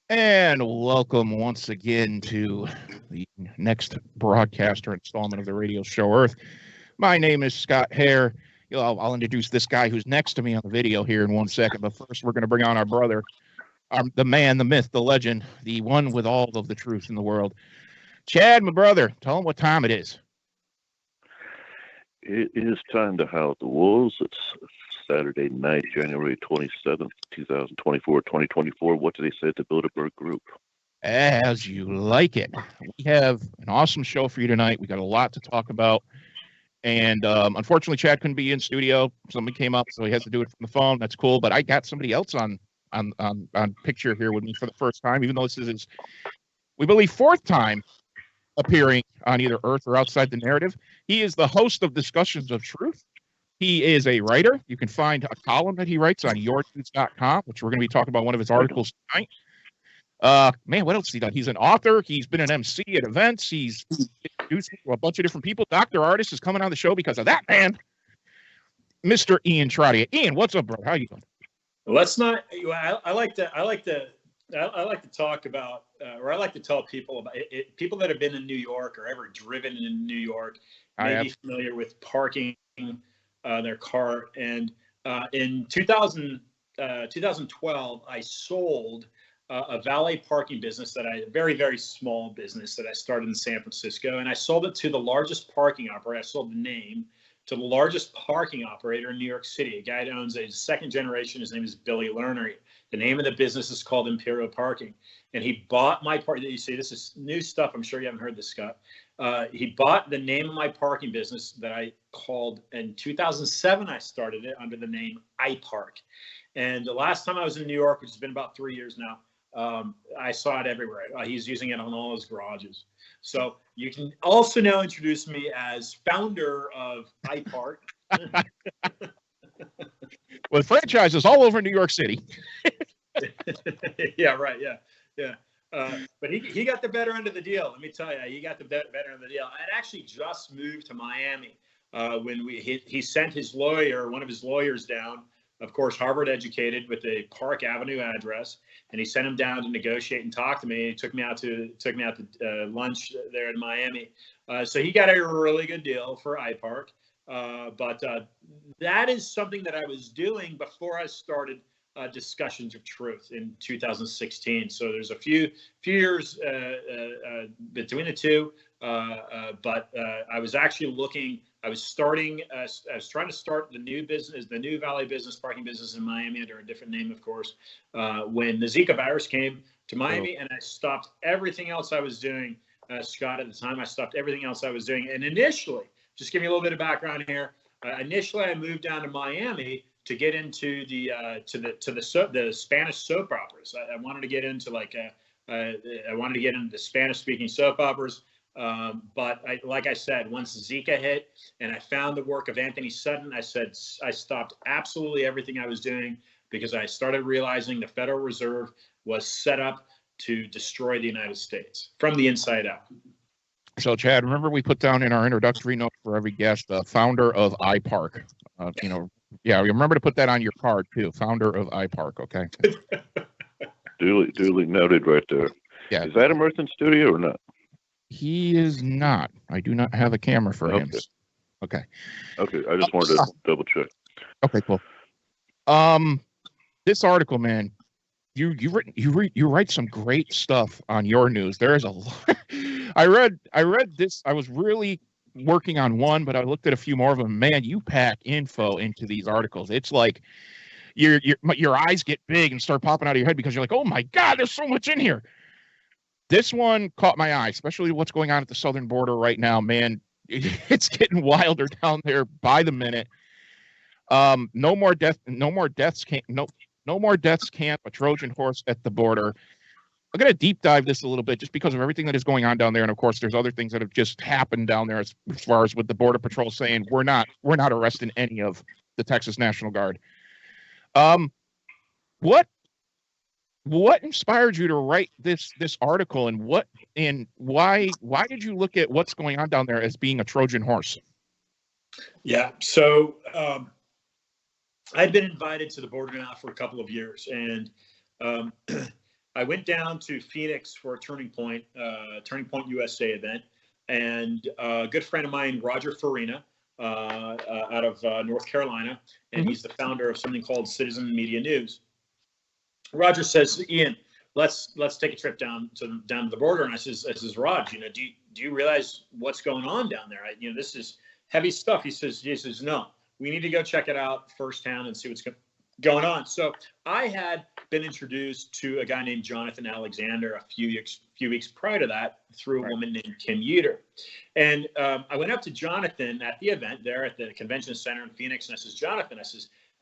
And welcome once again to the next broadcaster installment of the radio show Earth. My name is Scott Haire. I'll introduce this guy who's next to me on the video here in 1 second. But first, we're going to bring on our brother, the man, the myth, the legend, the one with all of the truth in the world. Chad, my brother, tell him what time it is. It is time to house the wolves. It's Saturday night, January 27th, 2024. What do they say at the Bilderberg Group? As you like it. We have an awesome show for you tonight. We got a lot to talk about. And unfortunately, Chad couldn't be in studio. Somebody came up, so he has to do it from the phone. That's cool. But I got somebody else on picture here with me for the first time, even though this is his, we believe, fourth time appearing on either Earth or Outside the Narrative. He is the host of Discussions of Truth. He is a writer. You can find a column that he writes on yournews.com, which we're going to be talking about one of his articles tonight. Man, what else has he done? He's an author. He's been an MC at events. He's introduced me to a bunch of different people. Dr. Artist is coming on the show because of that, man. Mr. Ian Trottier. Ian, what's up, bro? How you doing? Let's not. I like to talk about, or I like to tell people about it. People that have been in New York or ever driven in New York may be familiar with parking their car. And in 2012, I sold a valet parking business a very, very small business that I started in San Francisco. And I sold it to the largest parking operator. I sold the name to the largest parking operator in New York City, a guy that owns a second generation. His name is Billy Lerner. The name of the business is called Imperial Parking. And he bought my part. You see, this is new stuff. I'm sure you haven't heard this, Scott. He bought the name of my parking business that I called in 2007. I started it under the name iPark. And the last time I was in New York, which has been about 3 years now, I saw it everywhere. He's using it on all his garages. So you can also now introduce me as founder of iPark. With franchises all over New York City. Yeah, right. Yeah. But he got the better end of the deal. Let me tell you, he got the better end of the deal. I'd actually just moved to Miami when he sent his lawyer, one of his lawyers down, of course, Harvard educated, with a Park Avenue address, and he sent him down to negotiate and talk to me. He took me out to lunch there in Miami. So he got a really good deal for iPark. But that is something that I was doing before I started Discussions of Truth in 2016. So there's a few years between the two. But I was actually I was trying to start the new valet business, parking business in Miami under a different name, of course, when the Zika virus came to Miami, and I stopped everything else I was doing. Scott, at the time, I stopped everything else I was doing. And initially, just give you a little bit of background here. Initially, I moved down to Miami to get into the Spanish soap operas. I wanted to get into the Spanish-speaking soap operas. But like I said, once Zika hit and I found the work of Anthony Sutton, I stopped absolutely everything I was doing, because I started realizing the Federal Reserve was set up to destroy the United States from the inside out. So, Chad, remember we put down in our introductory note for every guest, founder of iPark. Yeah, remember to put that on your card too. Founder of iPark. Okay. Duly noted right there. Yeah. Is Adam Earth in studio or not? He is not. I do not have a camera for him. Okay. Okay. I just wanted to double check. Okay, cool. This article, man, you write some great stuff on your news. There is a lot. I read this. I was really working on one, but I looked at a few more of them. Man, you pack info into these articles. It's like your eyes get big and start popping out of your head, because you're like, oh my God, there's so much in here. This one caught my eye, especially what's going on at the southern border right now, man. It's getting wilder down there by the minute. No more deaths camp, a Trojan horse at the border. I'm going to deep dive this a little bit just because of everything that is going on down there. And of course, there's other things that have just happened down there as far as with the Border Patrol saying, we're not arresting any of the Texas National Guard. What inspired you to write this article, and why did you look at what's going on down there as being a Trojan horse? Yeah. So I'd been invited to the border now for a couple of years, and I went down to Phoenix for a Turning Point USA event, and a good friend of mine, Roger Farina, out of North Carolina, and he's the founder of something called Citizen Media News. Roger says, Ian, let's take a trip down to the border. And I says, Rod, do you realize what's going on down there? This is heavy stuff. He says, no, we need to go check it out firsthand and see what's going on. So I had been introduced to a guy named Jonathan Alexander a few weeks prior to that through a woman named Kim Yeater. And I went up to Jonathan at the event there at the convention center in Phoenix. And I says, Jonathan, I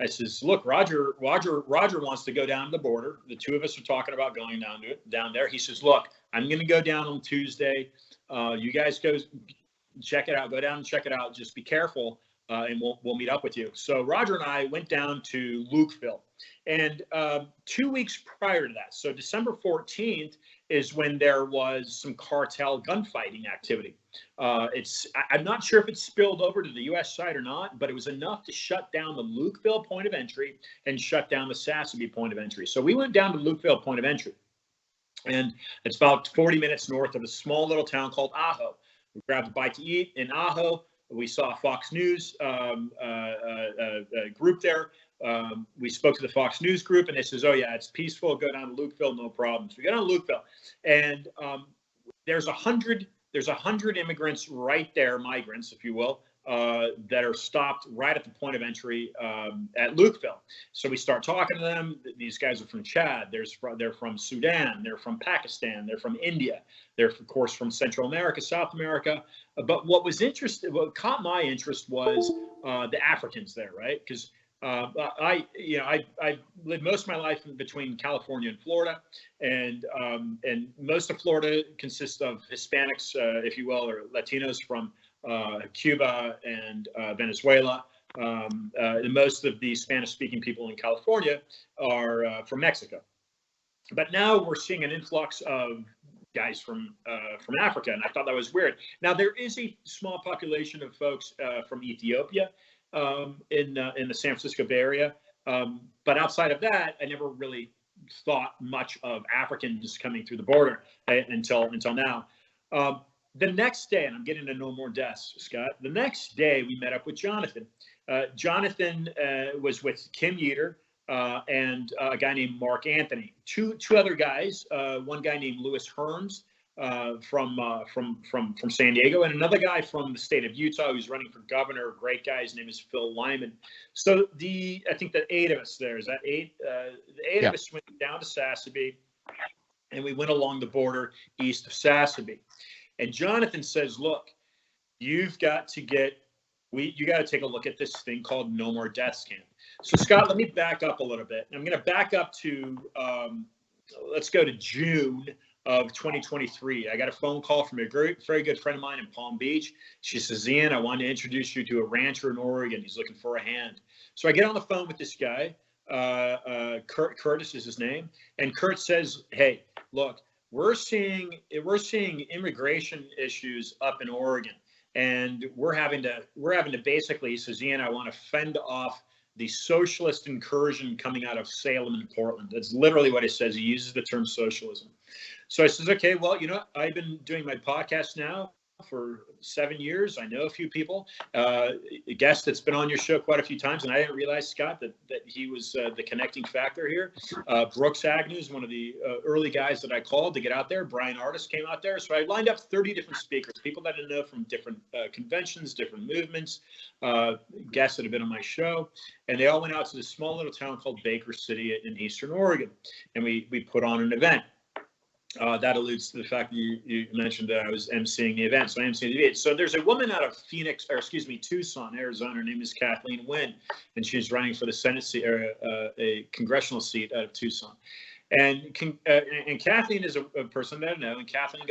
says, look, Roger wants to go down to the border. The two of us are talking about going down there. He says, look, I'm going to go down on Tuesday. You guys go check it out. Go down and check it out. Just be careful, and we'll meet up with you. So Roger and I went down to Lukeville, and 2 weeks prior to that, so December 14th is when there was some cartel gunfighting activity. I'm not sure if it spilled over to the U.S. side or not, but it was enough to shut down the Lukeville point of entry and shut down the Sassabee point of entry. So we went down to Lukeville point of entry, and it's about 40 minutes north of a small little town called Ajo. We grabbed a bite to eat in Ajo. We saw a Fox News group there. We spoke to the Fox News group, and they says, oh, yeah, it's peaceful. Go down to Lukeville, no problems. We go down to Lukeville, and there's 100 immigrants right there, migrants, if you will, that are stopped right at the point of entry at Lukeville. So we start talking to them. These guys are from Chad. They're from Sudan. They're from Pakistan. They're from India. They're, of course, from Central America, South America. But what caught my interest was the Africans there, right? Because I lived most of my life between California and Florida, and most of Florida consists of Hispanics, if you will, or Latinos from Cuba and Venezuela. Most of the Spanish-speaking people in California are from Mexico. But now we're seeing an influx of guys from Africa, and I thought that was weird. Now there is a small population of folks from Ethiopia in the San Francisco Bay Area, but outside of that, I never really thought much of Africans coming through the border until now. The next day, and I'm getting to no more deaths, Scott. The next day, we met up with Jonathan. Jonathan was with Kim Yeater and a guy named Mark Anthony. Two other guys. One guy named Louis Herms from San Diego, and another guy from the state of Utah who's running for governor. A great guy. His name is Phil Lyman. So I think the eight of us there. Is that eight? The eight of us went down to Sassabee, and we went along the border east of Sassabee. And Jonathan says, look, you got to take a look at this thing called No More Deaths Camp. So Scott, let me back up a little bit. I'm going to back up to, let's go to June of 2023. I got a phone call from a very good friend of mine in Palm Beach. She says, Ian, I want to introduce you to a rancher in Oregon. He's looking for a hand. So I get on the phone with this guy. Curtis is his name. And Kurt says, hey, look, we're seeing immigration issues up in Oregon, and we're having to basically, he says, Ian, I want to fend off the socialist incursion coming out of Salem and Portland. That's literally what he says. He uses the term socialism. So I says, okay, well, I've been doing my podcast now for 7 years. I know a few people, a guest that's been on your show quite a few times, and I didn't realize, Scott, that he was the connecting factor here. Brooks Agnew is one of the early guys that I called to get out there. Brian Artist came out there. So I lined up 30 different speakers, people that I know from different conventions, different movements, guests that have been on my show, and they all went out to this small little town called Baker City in Eastern Oregon, and we put on an event. That alludes to the fact that you mentioned that I was emceeing the event. So I emceed the event. So there's a woman out of Tucson, Arizona. Her name is Kathleen Wynn, and she's running for the Senate seat, or a congressional seat out of Tucson. And Kathleen is a person that I know, and Kathleen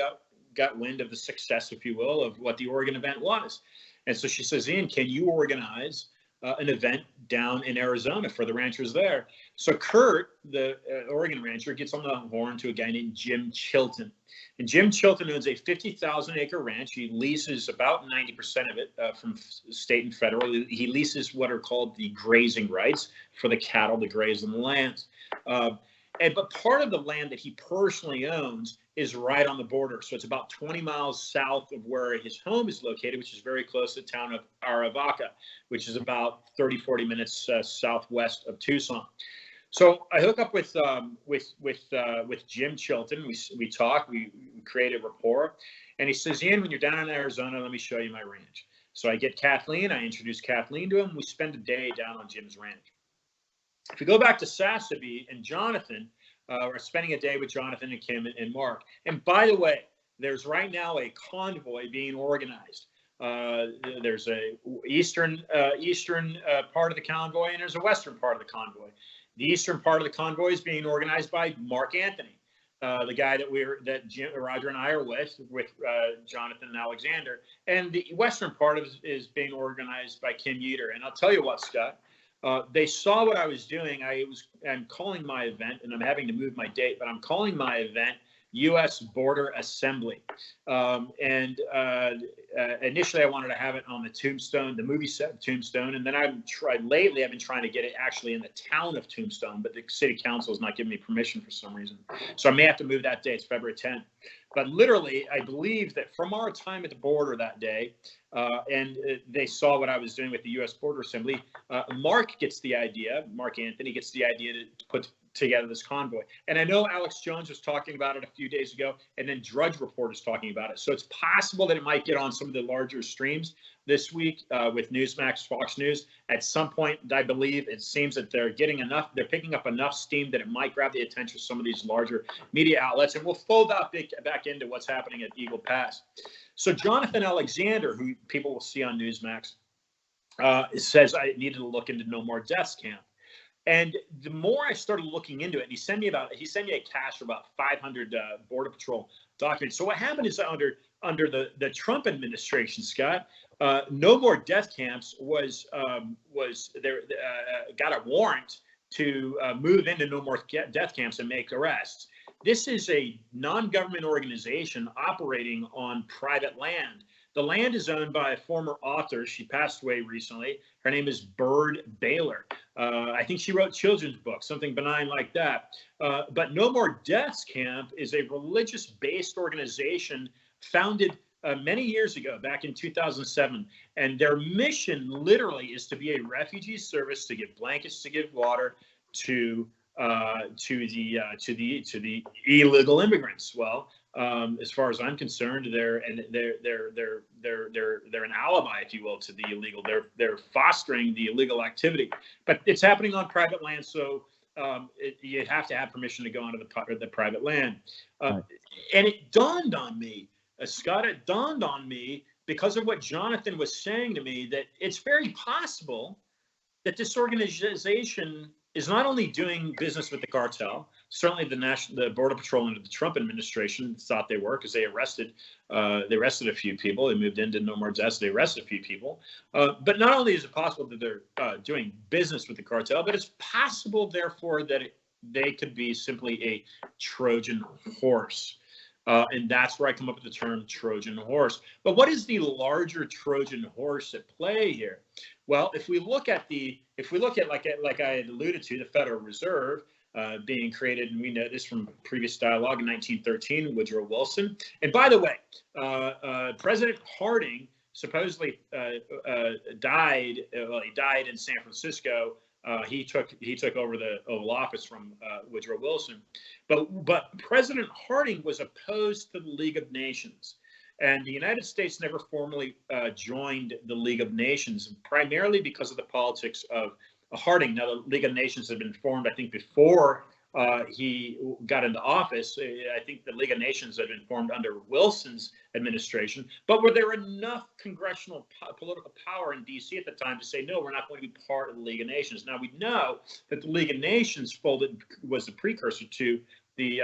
got wind of the success, if you will, of what the Oregon event was. And so she says, Ian, can you organize an event down in Arizona for the ranchers there? So Kurt, the Oregon rancher, gets on the horn to a guy named Jim Chilton. And Jim Chilton owns a 50,000-acre ranch. He leases about 90% of it from state and federal. He leases what are called the grazing rights for the cattle to graze on the lands. But part of the land that he personally owns is right on the border. So it's about 20 miles south of where his home is located, which is very close to the town of Aravaca, which is about 30, 40 minutes southwest of Tucson. So I hook up with Jim Chilton. We talk, we create a rapport, and he says, Ian, when you're down in Arizona, let me show you my ranch. So I get Kathleen, I introduce Kathleen to him. We spend a day down on Jim's ranch. If we go back to Sassabee and Jonathan, we're spending a day with Jonathan and Kim and Mark. And by the way, there's right now a convoy being organized. There's a eastern part of the convoy, and there's a western part of the convoy. The eastern part of the convoy is being organized by Mark Anthony, the guy that Roger and I are with Jonathan and Alexander. And the western part is being organized by Kim Yeater. And I'll tell you what, Scott. They saw what I was doing. I'm calling my event, and I'm having to move my date, but I'm calling my event U.S. Border Assembly. Initially, I wanted to have it on the Tombstone, the movie set Tombstone, and then lately I've been trying to get it actually in the town of Tombstone, but the city council is not giving me permission for some reason. So I may have to move that day. It's February 10th. But literally, I believe that from our time at the border that day, and they saw what I was doing with the U.S. Border Assembly, Mark Anthony gets the idea to put together this convoy. And I know Alex Jones was talking about it a few days ago, and then Drudge Report is talking about it. So it's possible that it might get on some of the larger streams this week with Newsmax, Fox News. At some point, I believe it seems that they're picking up enough steam that it might grab the attention of some of these larger media outlets. And we'll fold that back into what's happening at Eagle Pass. So Jonathan Alexander, who people will see on Newsmax, says I needed to look into No More Deaths camp. And the more I started looking into it, he sent me a cache for about 500 Border Patrol documents. So what happened is under the Trump administration, Scott, No More Death Camps was got a warrant to move into No More Death Camps and make arrests. This is a non-government organization operating on private land. The land is owned by a former author. She passed away recently. Her name is Bird Baylor. I think she wrote children's books, something benign like that. But No More Deaths Camp is a religious-based organization founded many years ago, back in 2007. And their mission literally is to be a refugee service, to give blankets, to give water to the illegal immigrants. Well, as far as I'm concerned, they're an alibi, if you will, to the illegal. They're fostering the illegal activity, but it's happening on private land, so you have to have permission to go onto the private land. Right. And it dawned on me, Scott. It dawned on me because of what Jonathan was saying to me that it's very possible that this organization is not only doing business with the cartel. Certainly, the Border Patrol under the Trump administration thought they were, because they arrested a few people. They moved into No More Deaths. They arrested a few people. But not only is it possible that they're doing business with the cartel, but it's possible, therefore, that they could be simply a Trojan horse. And that's where I come up with the term Trojan horse. But what is the larger Trojan horse at play here? Well, if we look at like I had alluded to, the Federal Reserve being created, and we know this from previous dialogue in 1913, Woodrow Wilson. And by the way, President Harding supposedly died. Well, he died in San Francisco. He took over the Oval Office from Woodrow Wilson, but President Harding was opposed to the League of Nations, and the United States never formally joined the League of Nations, primarily because of the politics of Harding. Now, the League of Nations had been formed, I think, before he got into office. I think the League of Nations had been formed under Wilson's administration, but were there enough congressional political power in D.C. at the time to say, no, we're not going to be part of the League of Nations? Now, we know that the League of Nations was the precursor to the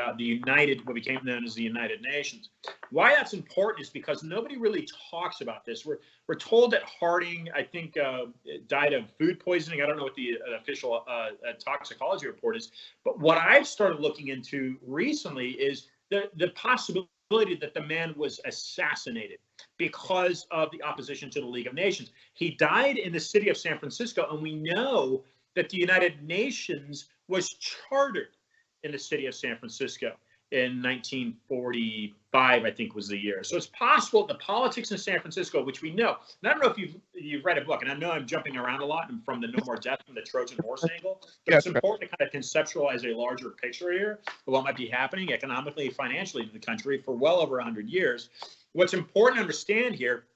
what became known as the United Nations. Why that's important is because nobody really talks about this. We're told that Harding, I think, died of food poisoning. I don't know what the official toxicology report is, but what I've started looking into recently is the possibility that the man was assassinated because of the opposition to the League of Nations. He died in the city of San Francisco, and we know that the United Nations was chartered in the city of San Francisco in 1945, I think was the year. So it's possible the politics in San Francisco, which we know, and I don't know if you've read a book, and I know I'm jumping around a lot and from the No More Death from the Trojan horse angle, but it's important to kind of conceptualize a larger picture here of what might be happening economically, financially to the country for well over 100 years. What's important to understand here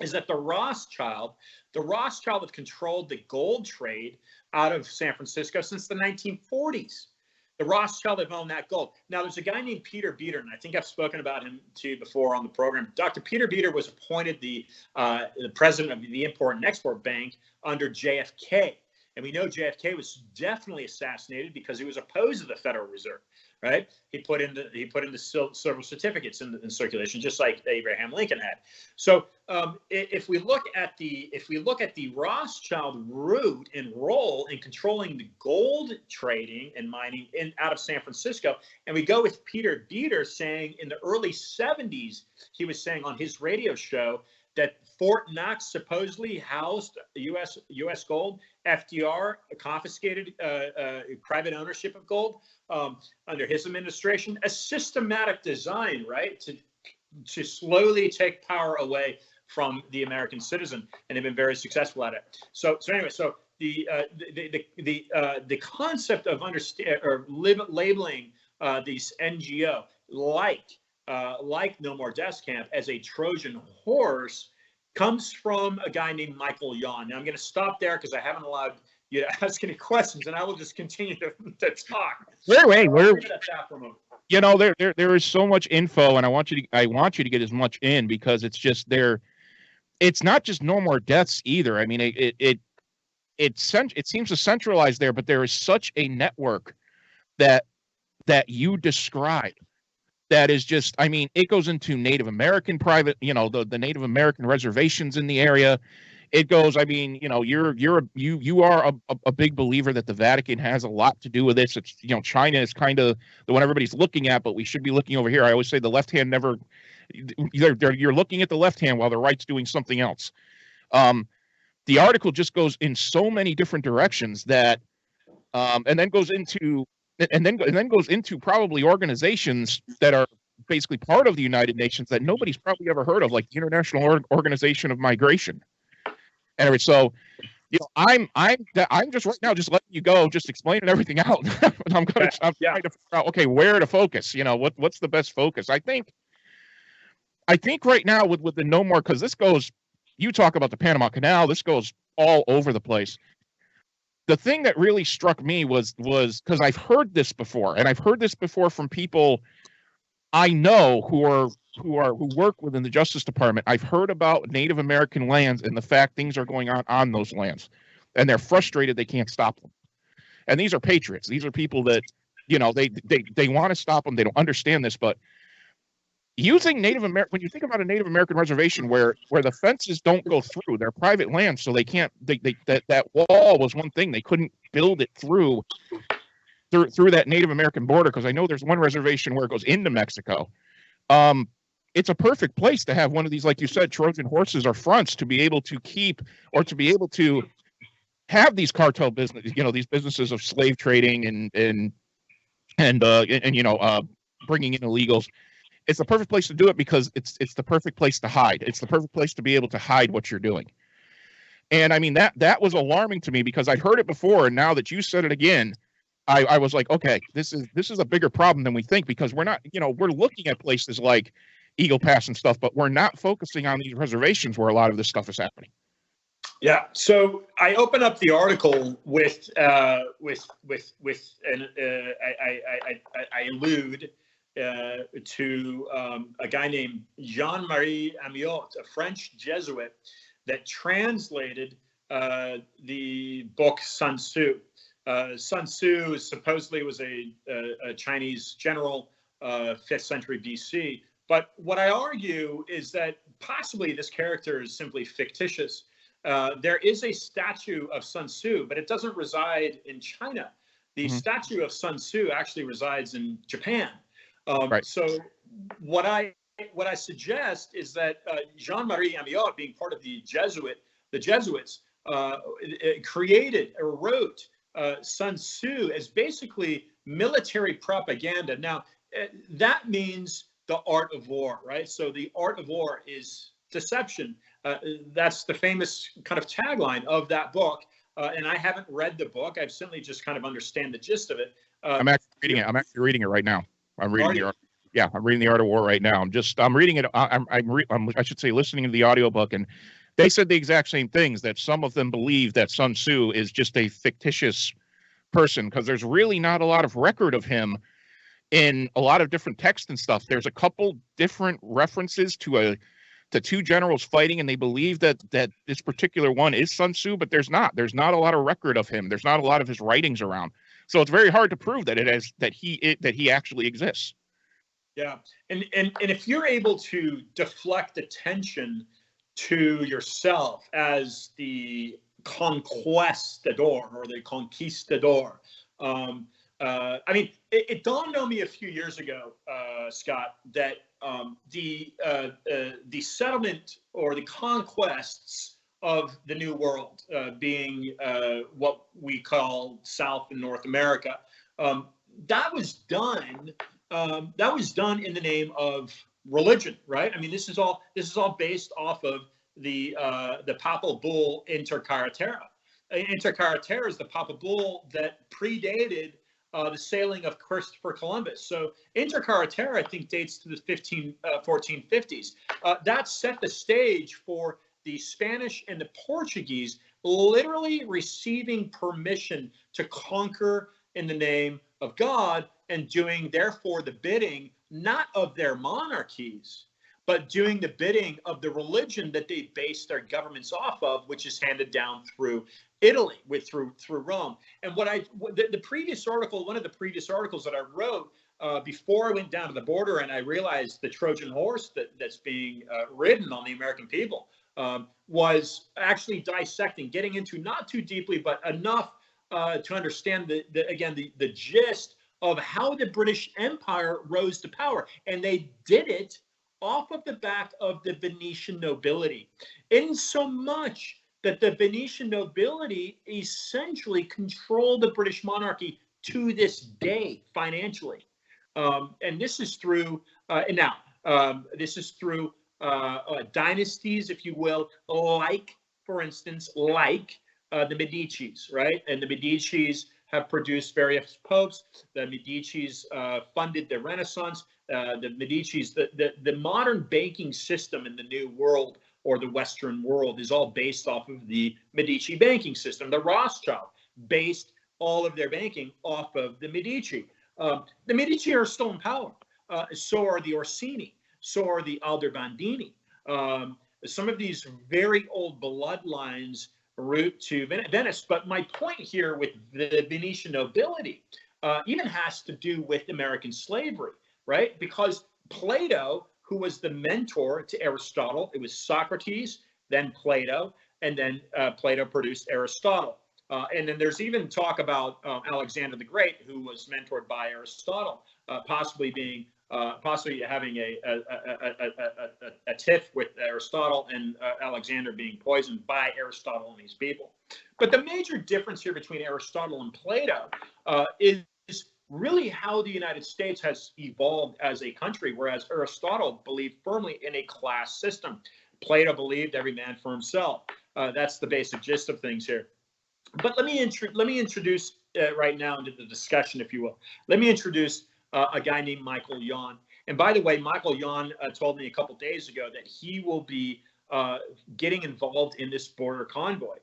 is that the Rothschild have controlled the gold trade out of San Francisco since the 1940s. The Rothschild have owned that gold. Now, there's a guy named Peter Beter, and I think I've spoken about him to you before on the program. Dr. Peter Beter was appointed the president of the Import and Export Bank under JFK. And we know JFK was definitely assassinated because he was opposed to the Federal Reserve, right? He put in the silver certificates in circulation, just like Abraham Lincoln had. So if we look at the Rothschild root and role in controlling the gold trading and mining out of San Francisco, and we go with Peter Beter saying in the early 70s, he was saying on his radio show that Fort Knox supposedly housed U.S. gold. FDR confiscated private ownership of gold under his administration. A systematic design, right, to slowly take power away from the American citizen, and they've been very successful at it. So anyway, so the concept of labeling these NGO like No More Deaths Camp as a Trojan horse comes from a guy named Michael Yon. Now I'm going to stop there because I haven't allowed you to ask any questions, and I will just continue to talk. Wait. You know, there is so much info, and I want you to get as much in because it's just there. It's not just No More Deaths either. I mean, it seems to centralize there, but there is such a network that you describe. That is just, I mean, it goes into Native American private, you know, the Native American reservations in the area. It goes, I mean, you know, you are a big believer that the Vatican has a lot to do with this. It's, you know, China is kind of the one everybody's looking at, but we should be looking over here. I always say the left hand never, you're looking at the left hand while the right's doing something else. The article just goes in so many different directions that, and then goes into probably organizations that are basically part of the United Nations that nobody's probably ever heard of, like the International Organization of Migration. Anyway, so you know, I'm just right now just letting you go, just explaining everything out. I'm trying to figure out, okay, where to focus. You know, what's the best focus? I think right now with the No More, because this goes, you talk about the Panama Canal, this goes all over the place. The thing that really struck me was because I've heard this before, and I've heard this before from people I know who work within the Justice Department. I've heard about Native American lands and the fact things are going on those lands, and they're frustrated they can't stop them. And these are patriots. These are people that, you know, they want to stop them. They don't understand this, but using Native American, when you think about a Native American reservation where the fences don't go through, they're private land, so they can't. That wall was one thing, they couldn't build it through that Native American border, because I know there's one reservation where it goes into Mexico. It's a perfect place to have one of these, like you said, Trojan horses or fronts to be able to keep, or to be able to have these cartel business, you know, these businesses of slave trading and you know, bringing in illegals. It's the perfect place to do it because it's the perfect place to hide. It's the perfect place to be able to hide what you're doing. And I mean, that was alarming to me because I'd heard it before, and now that you said it again, I was like, okay, this is a bigger problem than we think, because we're not, you know, we're looking at places like Eagle Pass and stuff, but we're not focusing on these reservations where a lot of this stuff is happening. Yeah. So I open up the article with I allude to a guy named Jean-Marie Amiot, a French Jesuit that translated the book Sun Tzu. Sun Tzu supposedly was a Chinese general, 5th century BC. But what I argue is that possibly this character is simply fictitious. There is a statue of Sun Tzu, but it doesn't reside in China. The statue of Sun Tzu actually resides in Japan. Right. So what I suggest is that Jean-Marie Amiot, being part of the Jesuits, created or wrote Sun Tzu as basically military propaganda. Now, that means the art of war, right? So the art of war is deception. That's the famous kind of tagline of that book. And I haven't read the book. I've simply just kind of understand the gist of it. I'm actually reading it. I'm actually reading it right now. I'm reading the art. Yeah, I'm reading the Art of War right now. I'm reading it. I should say, listening to the audiobook, and they said the exact same things, that some of them believe that Sun Tzu is just a fictitious person because there's really not a lot of record of him in a lot of different texts and stuff. There's a couple different references to two generals fighting, and they believe that this particular one is Sun Tzu, but there's not a lot of record of him. There's not a lot of his writings around, so it's very hard to prove that he actually exists. Yeah, and if you're able to deflect attention to yourself as the conquistador or the conquistador, I mean, it dawned on me a few years ago, Scott, that the settlement or the conquests of the New World, being what we call South and North America, that was done in the name of religion, right? I mean, this is all based off of the papal bull Intricacies. Intricacies is the papal bull that predated the sailing of Christopher Columbus. So Intricacies, I think, dates to the 1450s. That set the stage for the Spanish and the Portuguese literally receiving permission to conquer in the name of God, and doing, therefore, the bidding not of their monarchies, but doing the bidding of the religion that they based their governments off of, which is handed down through Italy, through Rome. And the previous article, one of the previous articles that I wrote before I went down to the border, and I realized the Trojan horse that's being ridden on the American people, was actually dissecting, getting into, not too deeply, but enough to understand the gist of how the British Empire rose to power. And they did it off of the back of the Venetian nobility, in so much that the Venetian nobility essentially controlled the British monarchy to this day financially. And this is through dynasties, if you will, like, for instance, the Medicis, right? And the Medicis have produced various popes. The Medicis funded the Renaissance. The Medicis, the modern banking system in the New World or the Western world is all based off of the Medici banking system. The Rothschild based all of their banking off of the Medici. The Medici are still in power. So are the Orsini. So are the Aldobrandini. Some of these very old bloodlines route to Venice. But my point here with the Venetian nobility even has to do with American slavery, right? Because Plato, who was the mentor to Aristotle, it was Socrates, then Plato, and then Plato produced Aristotle. And then there's even talk about Alexander the Great, who was mentored by Aristotle, possibly having a tiff with Aristotle, and Alexander being poisoned by Aristotle and these people. But the major difference here between Aristotle and Plato is really how the United States has evolved as a country, whereas Aristotle believed firmly in a class system. Plato believed every man for himself. That's the basic gist of things here. But let me introduce right now into the discussion, if you will. Let me introduce a guy named Michael Yon. And by the way, Michael Yon told me a couple days ago that he will be getting involved in this border convoy.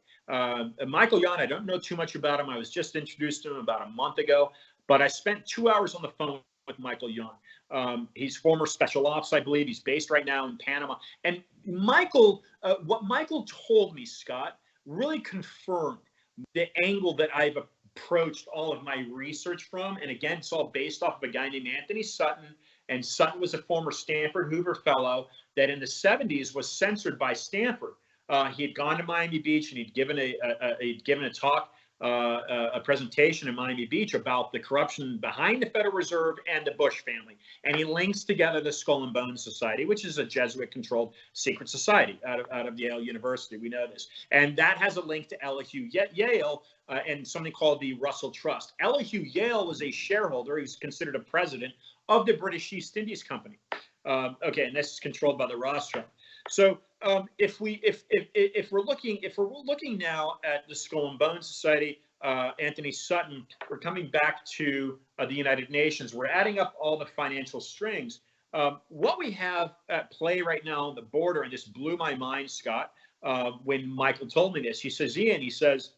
Michael Yon, I don't know too much about him. I was just introduced to him about a month ago, but I spent 2 hours on the phone with Michael Yon. He's former special ops, I believe. He's based right now in Panama. And Michael, what Michael told me, Scott, really confirmed the angle that I've approached all of my research from. And again, it's all based off of a guy named Anthony Sutton. And Sutton was a former Stanford Hoover Fellow that in the 70s was censored by Stanford. He had gone to Miami Beach and he'd given a talk a presentation in Miami Beach about the corruption behind the Federal Reserve and the Bush family. And he links together the Skull and Bones Society, which is a Jesuit-controlled secret society out of Yale University. We know this. And that has a link to Elihu Yale and something called the Russell Trust. Elihu Yale was a shareholder. He was considered a president of the British East Indies Company. Okay, and this is controlled by the Rothschild. So if we're looking now at the Skull and Bones Society, Anthony Sutton, we're coming back to the United Nations. We're adding up all the financial strings. What we have at play right now on the border, and this blew my mind, Scott, when Michael told me this. He says, Ian, he says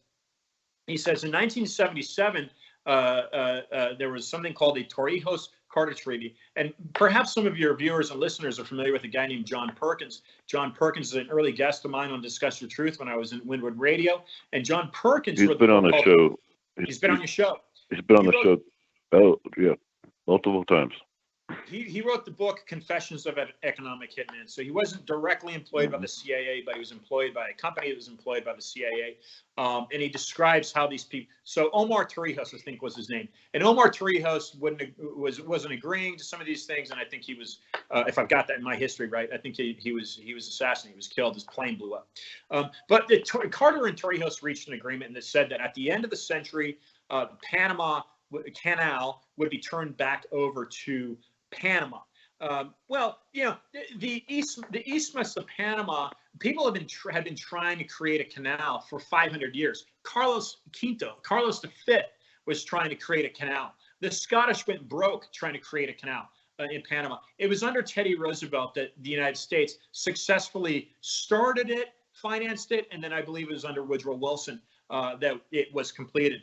in 1977 there was something called the Torrijos-Carter Treaty, and perhaps some of your viewers and listeners are familiar with a guy named John Perkins. John Perkins is an early guest of mine on Discuss Your Truth when I was in Windward Radio, and John Perkins. He's been on the show. He's been on your show. He's been on the show. Oh, yeah, multiple times. He wrote the book Confessions of an Economic Hitman. So he wasn't directly employed by the CIA, but he was employed by a company that was employed by the CIA. And he describes how these people. So Omar Torrijos, I think, was his name. And Omar Torrijos wasn't agreeing to some of these things. And I think he was, if I've got that in my history right, I think he was assassinated. He was killed. His plane blew up. But Carter and Torrijos reached an agreement that said that at the end of the century, the Panama Canal would be turned back over to Panama. Well, you know, the isthmus of Panama, people have been trying to create a canal for 500 years. Carlos V was trying to create a canal. The Scottish went broke trying to create a canal in Panama. It was under Teddy Roosevelt that the United States successfully started it, financed it, and then I believe it was under Woodrow Wilson that it was completed.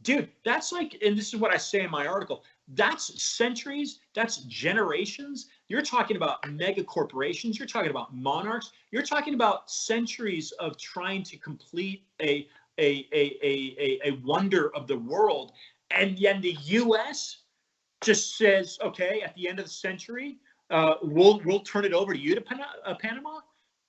Dude, that's like, and this is what I say in my article, that's centuries, that's generations. You're talking about mega corporations. You're talking about monarchs. You're talking about centuries of trying to complete a wonder of the world. And yet the U.S. just says, okay, at the end of the century, we'll turn it over to you to Panama.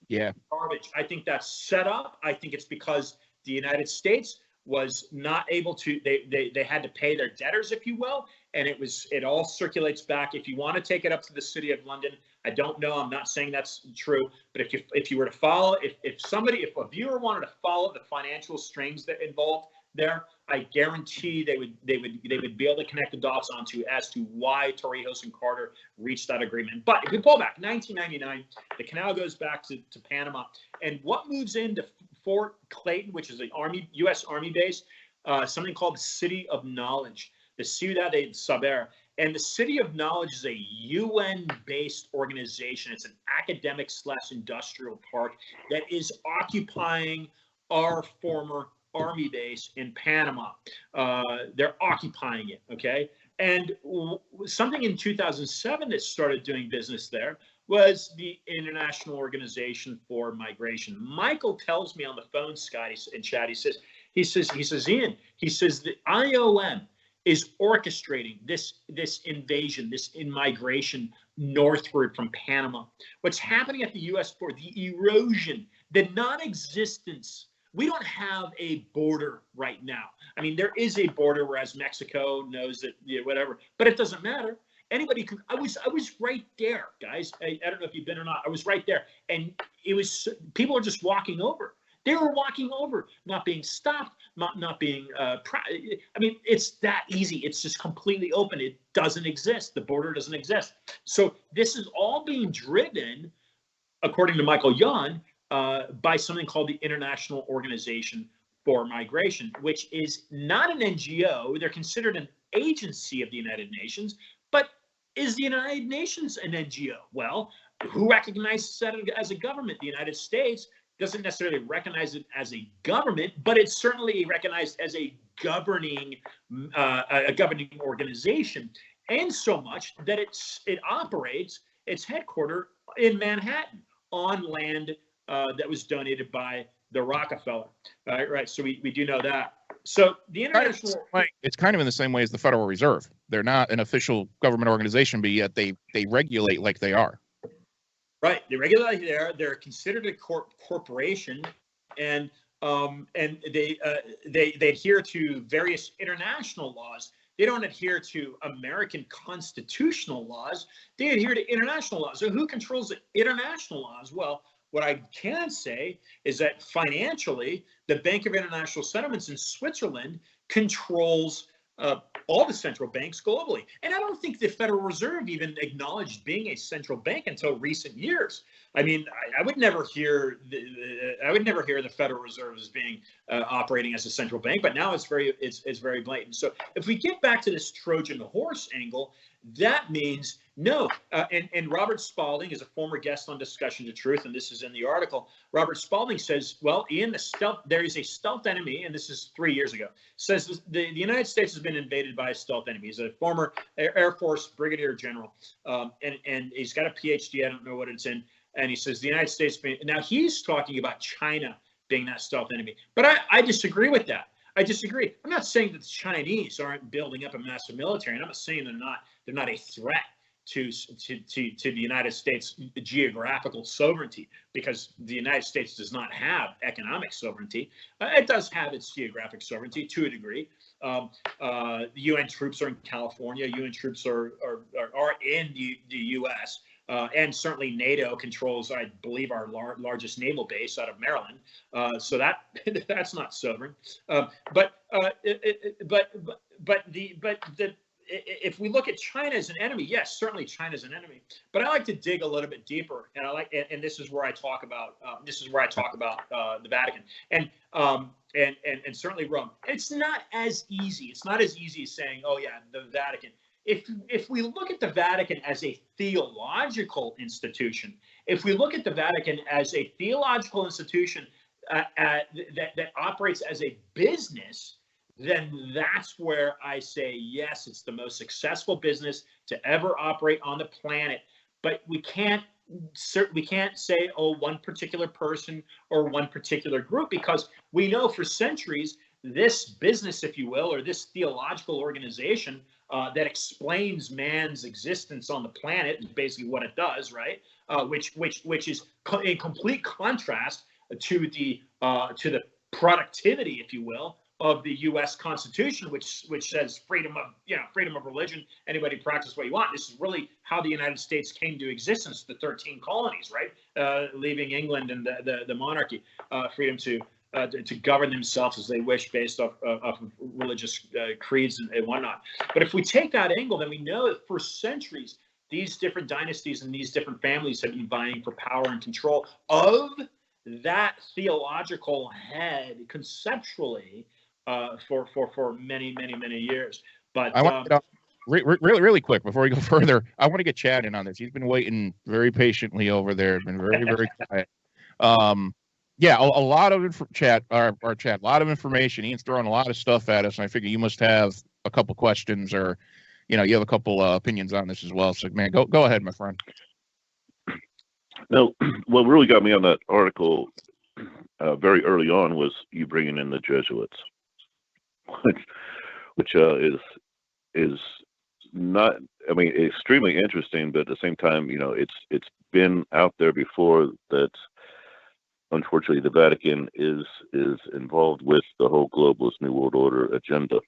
Yeah. Garbage. I think that's set up. I think it's because the United States was not able to, they had to pay their debtors, if you will, and it all circulates back. If you want to take it up to the City of London, I don't know, I'm not saying that's true, but if you were to follow, if a viewer wanted to follow the financial strings that involved there, I guarantee they would be able to connect the dots as to why Torrijos and Carter reached that agreement. But if we pull back, 1999, the canal goes back to Panama, and what moves into Fort Clayton, which is an U.S. Army base, something called the City of Knowledge, the Ciudad de Saber. And the City of Knowledge is a UN-based organization. It's an academic/industrial park that is occupying our former Army base in Panama. They're occupying it, okay? And something in 2007 that started doing business there was the International Organization for Migration. Michael tells me on the phone, Scott, in chat, he says, Ian, he says the IOM is orchestrating this invasion, this immigration northward from Panama. What's happening at the U.S. border, the erosion, the non-existence. We don't have a border right now. I mean, there is a border, whereas Mexico knows that, whatever, but it doesn't matter. Anybody can. I was right there, guys. I don't know if you've been or not. I was right there, and it was people are just walking over. They were walking over, not being stopped, not being. I mean, it's that easy. It's just completely open. It doesn't exist. The border doesn't exist. So this is all being driven, according to Michael Young, by something called the International Organization for Migration, which is not an NGO. They're considered an agency of the United Nations, but is the United Nations an NGO? Well, who recognizes that as a government? The United States doesn't necessarily recognize it as a government, but it's certainly recognized as a governing organization, and so much that it operates its headquarters in Manhattan on land that was donated by the Rockefeller. Right. So we do know that. So the international, it's kind of in the same way as the Federal Reserve. They're not an official government organization, but yet they regulate like they are. Right. They regulate there. They're considered a corporation. And and they adhere to various international laws. They don't adhere to American constitutional laws. They adhere to international laws. So who controls the international laws? Well, what I can say is that financially, the Bank of International Settlements in Switzerland controls all the central banks globally. And I don't think the Federal Reserve even acknowledged being a central bank until recent years. I mean, I would never hear the Federal Reserve as being operating as a central bank, but now it's very blatant. So if we get back to this Trojan horse angle, that means no. And Robert Spalding is a former guest on Discussion to Truth, and this is in the article. Robert Spalding says, well, Ian, there is a stealth enemy, and this is 3 years ago, says the United States has been invaded by a stealth enemy. He's a former Air Force brigadier general, and he's got a PhD. I don't know what it's in. And he says the United States, now he's talking about China being that stealth enemy. But I disagree with that. I disagree. I'm not saying that the Chinese aren't building up a massive military, and I'm not saying they're not a threat to the United States geographical sovereignty, because the United States does not have economic sovereignty. It does have its geographic sovereignty to a degree. The UN troops are in California. UN troops are in the U.S. And certainly NATO controls, I believe, our largest naval base out of Maryland. So that's not sovereign. If we look at China as an enemy, yes, certainly China is an enemy. But I like to dig a little bit deeper, and this is where I talk about the Vatican and certainly Rome. It's not as easy. It's not as easy as saying, oh yeah, the Vatican. If we look at the Vatican as a theological institution, if we look at the Vatican as a theological institution that operates as a business, then that's where I say, yes, it's the most successful business to ever operate on the planet. But we can't say, oh, one particular person or one particular group, because we know for centuries this business, if you will, or this theological organization that explains man's existence on the planet is basically what it does, right? Which is in complete contrast to the productivity, if you will, of the U.S. Constitution, which says freedom of religion. Anybody practice what you want. This is really how the United States came to existence. The 13 colonies, right, leaving England and the monarchy, freedom to govern themselves as they wish based off religious creeds and whatnot. But if we take that angle, then we know that for centuries, these different dynasties and these different families have been vying for power and control of that theological head conceptually for many, many, many years. But I want to really quick before we go further, I want to get Chad in on this. He's been waiting very patiently over there. Been very, very quiet. Yeah, a lot of chat, a lot of information. Ian's throwing a lot of stuff at us, and I figure you must have a couple questions, or you have a couple opinions on this as well. So, man, go ahead, my friend. No, what really got me on that article very early on was you bringing in the Jesuits, which is not, I mean, extremely interesting, but at the same time, it's been out there before that. Unfortunately, the Vatican is involved with the whole globalist New World Order agenda.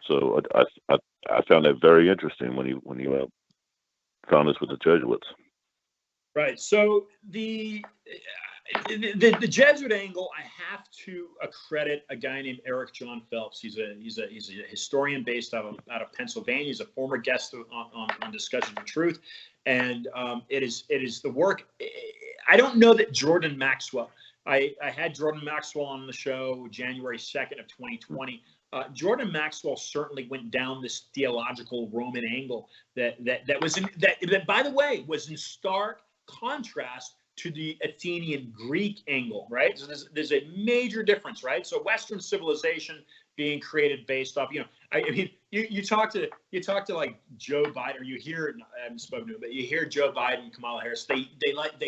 So I found that very interesting when you found us with the Jesuits. Right. So the Jesuit angle, I have to accredit a guy named Eric John Phelps. He's a historian based out of Pennsylvania. He's a former guest on Discussion of Truth, and it is the work. I don't know that Jordan Maxwell. I had Jordan Maxwell on the show January 2nd of 2020. Jordan Maxwell certainly went down this theological Roman angle that by the way was in stark contrast to the Athenian Greek angle, right? So there's a major difference, right? So Western civilization being created based off, I mean, you talk to like Joe Biden, or you hear, I haven't spoken to him, but you hear Joe Biden, Kamala Harris, they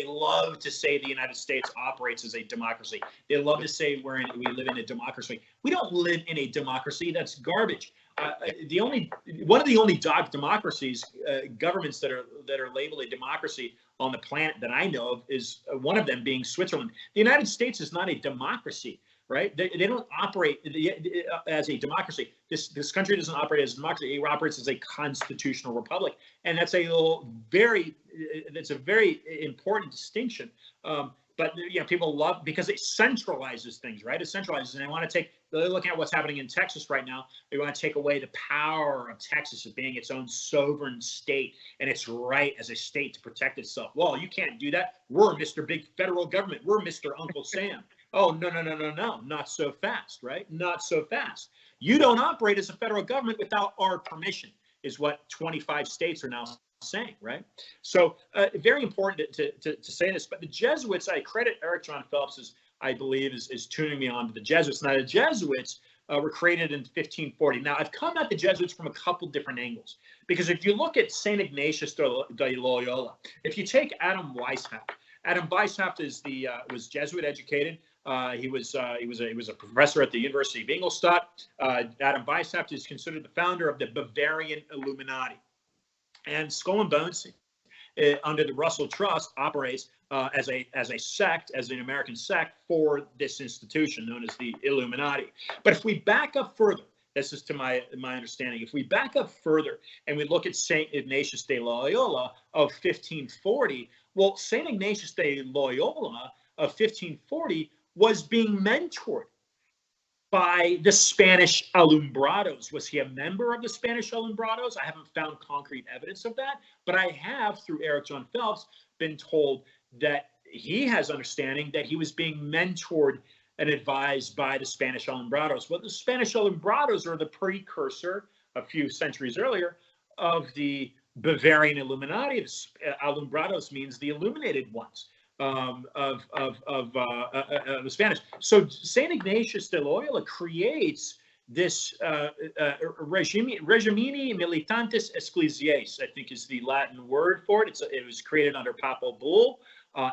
love to say the United States operates as a democracy. They love to say we live in a democracy. We don't live in a democracy. That's garbage. one of the only democracies, governments that are labeled a democracy on the planet that I know of is one of them being Switzerland. The United States is not a democracy, right? They don't operate as a democracy. This country doesn't operate as a democracy. It operates as a constitutional republic, and that's a very important distinction. But people love because it centralizes things, right? It centralizes, and they want to they're looking at what's happening in Texas right now. They want to take away the power of Texas as being its own sovereign state and its right as a state to protect itself. Well, you can't do that. We're Mr. Big Federal Government. We're Mr. Uncle Sam. Oh, no, not so fast, right? Not so fast. You don't operate as a federal government without our permission, is what 25 states are now saying, right? So very important to say this, but the Jesuits, I credit Eric John Phelps, I believe, is tuning me on to the Jesuits. Now, the Jesuits were created in 1540. Now, I've come at the Jesuits from a couple different angles, because if you look at St. Ignatius de Loyola, if you take Adam Weishaupt was Jesuit educated. He was a professor at the University of Ingolstadt. Adam Weishaupt is considered the founder of the Bavarian Illuminati. And Skull and Bones, under the Russell Trust, operates as a sect, as an American sect for this institution known as the Illuminati. But if we back up further, this is to my understanding, if we back up further and we look at St. Ignatius de Loyola of 1540, well, St. Ignatius de Loyola of 1540 was being mentored by the Spanish Alumbrados. Was he a member of the Spanish Alumbrados? I haven't found concrete evidence of that, but I have, through Eric John Phelps, been told that he has understanding that he was being mentored and advised by the Spanish Alumbrados. Well, the Spanish Alumbrados are the precursor, a few centuries earlier, of the Bavarian Illuminati. Alumbrados means the illuminated ones. Of the Spanish. So St. Ignatius de Loyola creates this regimini militantis ecclesiae, I think is the Latin word for it. It was created under papal bull.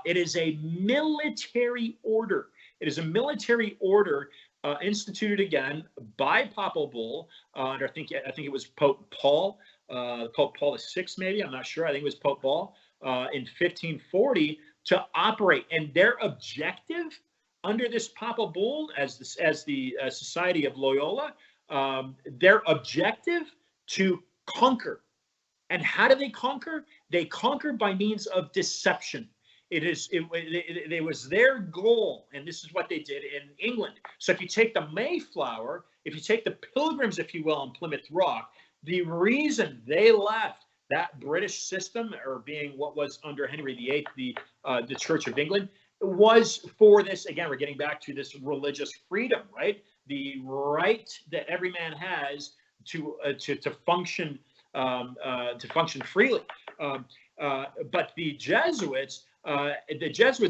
It is a military order. It is a military order instituted again by papal bull. I think it was Pope Paul VI, maybe. I'm not sure. I think it was Pope Paul in 1540. To operate, and their objective under this papal bull, as the Society of Loyola, their objective to conquer. And how do they conquer? They conquer by means of deception. It was their goal, and this is what they did in England. So if you take the Mayflower, if you take the Pilgrims, if you will, on Plymouth Rock, the reason they left that British system, or being what was under Henry VIII, the Church of England, was for this. Again, we're getting back to this religious freedom, right? The right that every man has to function freely. But the Jesuits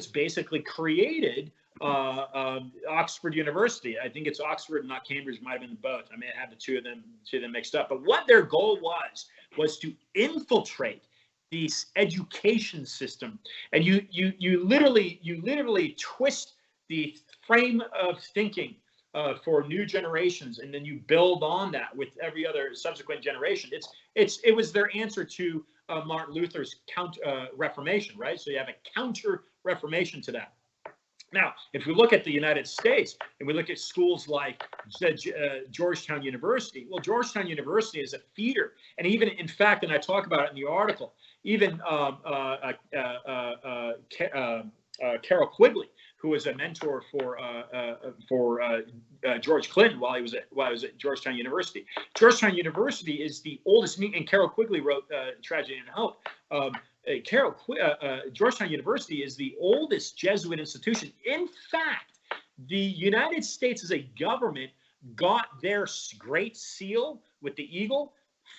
basically created Oxford University. I think it's Oxford, not Cambridge. Might have been both. I may have the two of them mixed up. But what their goal was to infiltrate the education system, and you literally twist the frame of thinking for new generations, and then you build on that with every other subsequent generation. It was their answer to Martin Luther's Reformation, right? So you have a counter Reformation to that. Now, if we look at the United States and we look at schools like Georgetown University, well, Georgetown University is a feeder. And even, in fact, and I talk about it in the article, even Carol Quigley, who was a mentor for George Clinton while he was at Georgetown University. Georgetown University is the oldest, and Carol Quigley wrote Tragedy and Hope. Georgetown University is the oldest Jesuit institution. In fact, the United States as a government got their Great Seal with the eagle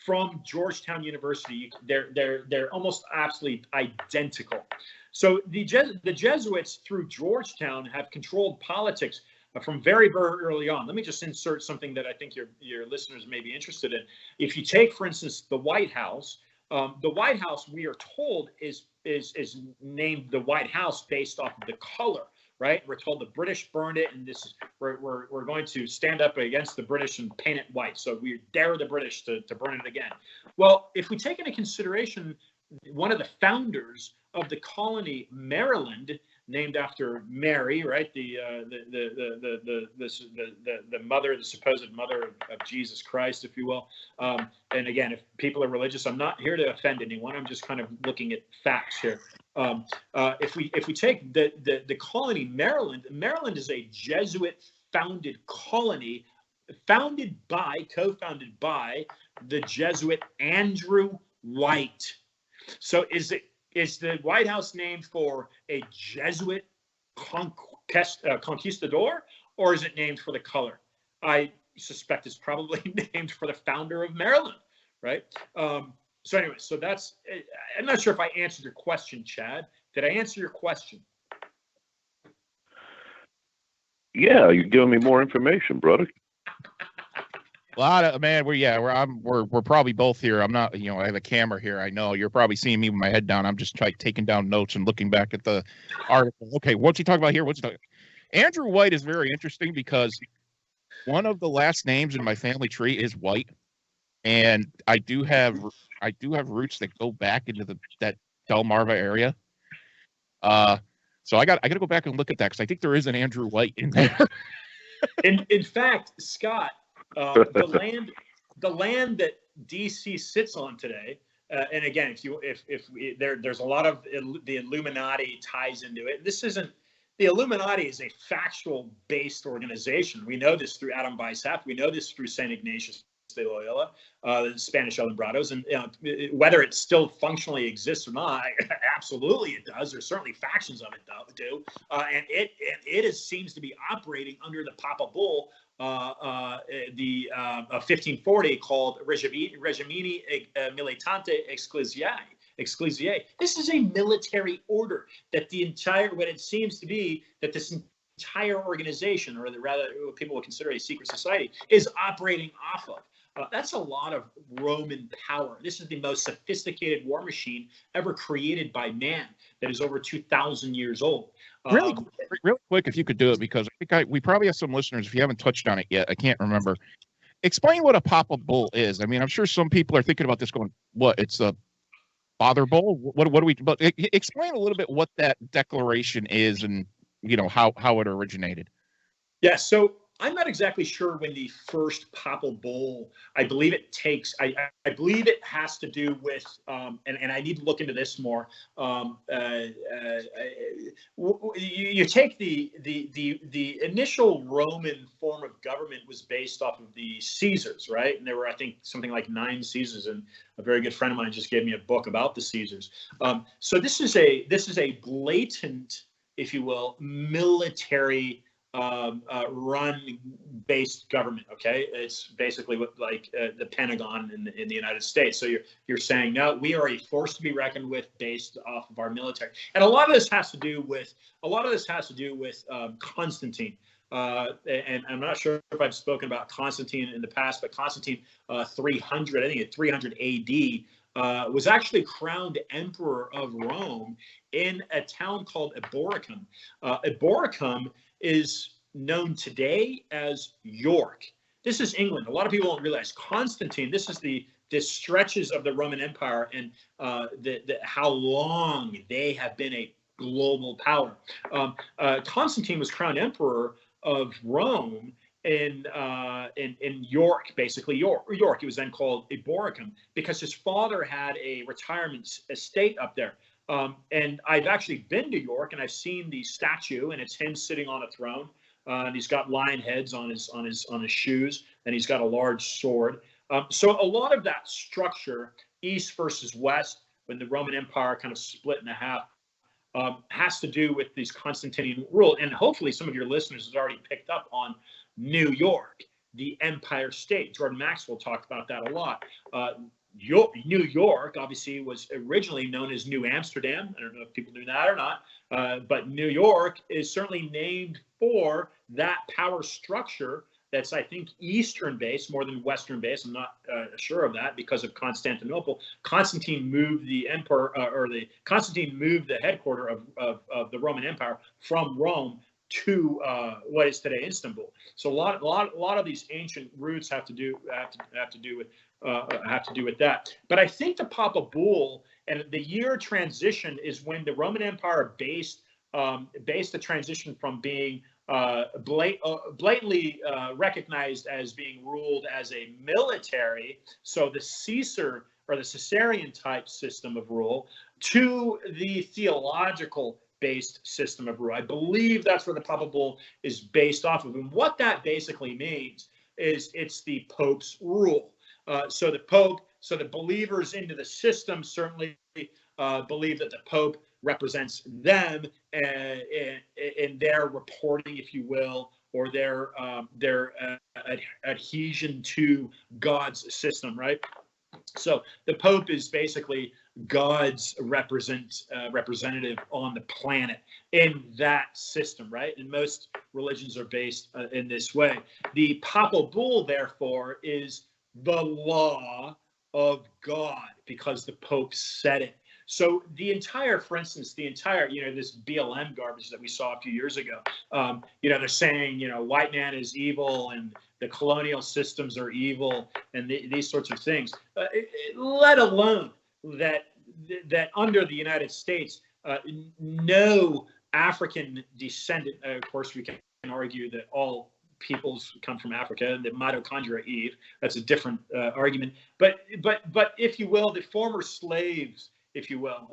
from Georgetown University. They're almost absolutely identical. So the Jesuits through Georgetown have controlled politics from very, very early on. Let me just insert something that I think your listeners may be interested in. If you take, for instance, the White House, we are told is named the White House based off of the color. right? We're told the British burned it, and we're going to stand up against the British and paint it white. So we dare the British to burn it again. Well, if we take into consideration one of the founders of the colony Maryland, named after Mary, right? The mother, the supposed mother of Jesus Christ, if you will. And again, if people are religious, I'm not here to offend anyone. I'm just kind of looking at facts here. If we take the colony Maryland, Maryland is a Jesuit-founded colony, co-founded by the Jesuit Andrew White. So is the White House named for a Jesuit conquistador, or is it named for the color? I suspect it's probably named for the founder of Maryland, right? So anyway, so that's, I'm not sure if I answered your question, Chad. Did I answer your question? Yeah, you're giving me more information, brother. A lot of, man, we're probably both here. I'm not, I have a camera here. I know you're probably seeing me with my head down. I'm just taking down notes and looking back at the article. Okay, what's he talking about here? Andrew White is very interesting because one of the last names in my family tree is White, and I do have roots that go back into that Delmarva area. So I got to go back and look at that because I think there is an Andrew White in there. In fact, Scott. The land that DC sits on today, and again, there's a lot of the Illuminati ties into it. The Illuminati is a factual based organization. We know this through Adam Weishaupt. We know this through St. Ignatius de Loyola, the Spanish Alumbrados, and whether it still functionally exists or not, absolutely it does. There's certainly factions of it do, and it seems to be operating under the Papa Bull. The 1540 called Regimini Militante Ecclesiae. This is a military order that what it seems to be that this entire organization, or rather what people would consider a secret society, is operating off of. That's a lot of Roman power. This is the most sophisticated war machine ever created by man that is over 2,000 years old. Really quick, if you could do it, because I think we probably have some listeners, if you haven't touched on it yet, I can't remember. Explain what a Papa Bull is. I mean, I'm sure some people are thinking about this going, what, it's a Father Bull? What do we, but explain a little bit what that declaration is and, how it originated. Yeah, so I'm not exactly sure when the first Papal Bull, I believe it takes, I believe it has to do with, and I need to look into this more. You take the initial Roman form of government was based off of the Caesars, right? And there were, I think, something like 9 Caesars, and a very good friend of mine just gave me a book about the Caesars. So this is a blatant, if you will, military run-based government. Okay, it's basically like the Pentagon in the United States. So you're saying, no, we are a force to be reckoned with based off of our military, and a lot of this has to do with Constantine. And I'm not sure if I've spoken about Constantine in the past, but Constantine 300, I think at 300 AD, was actually crowned emperor of Rome in a town called Eboracum. Eboracum is known today as York. This is England. A lot of people don't realize Constantine. This is the stretches of the Roman Empire and how long they have been a global power. Constantine was crowned emperor of Rome in York, basically York. It was then called Eboracum because his father had a retirement estate up there. And I've actually been to York and I've seen the statue, and it's him sitting on a throne. And he's got lion heads on his shoes, and he's got a large sword. So a lot of that structure, east versus west, when the Roman Empire kind of split in half, has to do with these Constantinian rule. And hopefully some of your listeners has already picked up on New York, the Empire State. Jordan Maxwell talked about that a lot. New York, obviously, was originally known as New Amsterdam. I don't know if people knew that or not, but New York is certainly named for that power structure that's, I think, Eastern based more than Western based. I'm not sure of that because of Constantinople. Constantine moved the Constantine moved the headquarters of the Roman Empire from Rome to what is today Istanbul. So a lot of these ancient roots have to do with that. But I think the Papal Bull and the year transition is when the Roman Empire based the transition from being blatantly recognized as being ruled as a military, so the Caesar or the Caesarian type system of rule, to the theological based system of rule. I believe that's where the Papal Bull is based off of. And what that basically means is it's the Pope's rule. So the believers into the system certainly believe that the Pope represents them in their reporting, if you will, or their adhesion to God's system, right? So the Pope is basically God's representative on the planet in that system, right? And most religions are based in this way. The Papal Bull, therefore, is the law of God because the Pope said it. So the entire, for instance, this BLM garbage that we saw a few years ago, they're saying, white man is evil and the colonial systems are evil and these sorts of things, let alone that under the United States, no African descendant, of course, we can argue that all peoples come from Africa and the mitochondria Eve. That's a different argument. But if you will, the former slaves, if you will,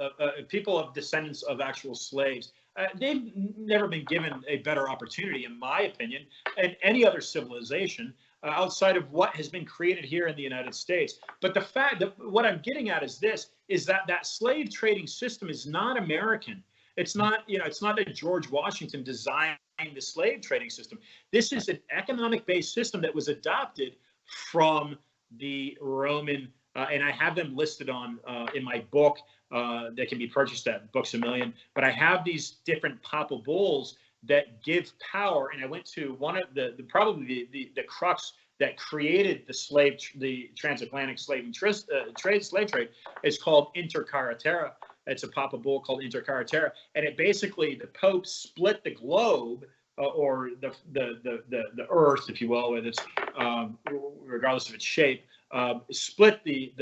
people of descendants of actual slaves, they've never been given a better opportunity, in my opinion, in any other civilization outside of what has been created here in the United States. But the fact that what I'm getting at is that slave trading system is not American. It's not, it's not that George Washington designed the slave trading system. This is an economic-based system that was adopted from the Roman, and I have them listed on in my book that can be purchased at Books A Million. But I have these different Papal Bulls that give power, and I went to one of the crux that created the transatlantic slave trade. It's called Intricacies. It's a Papal Bull called Intricacies, and it basically, the Pope split the globe or the Earth, if you will, whether it's regardless of its shape, split the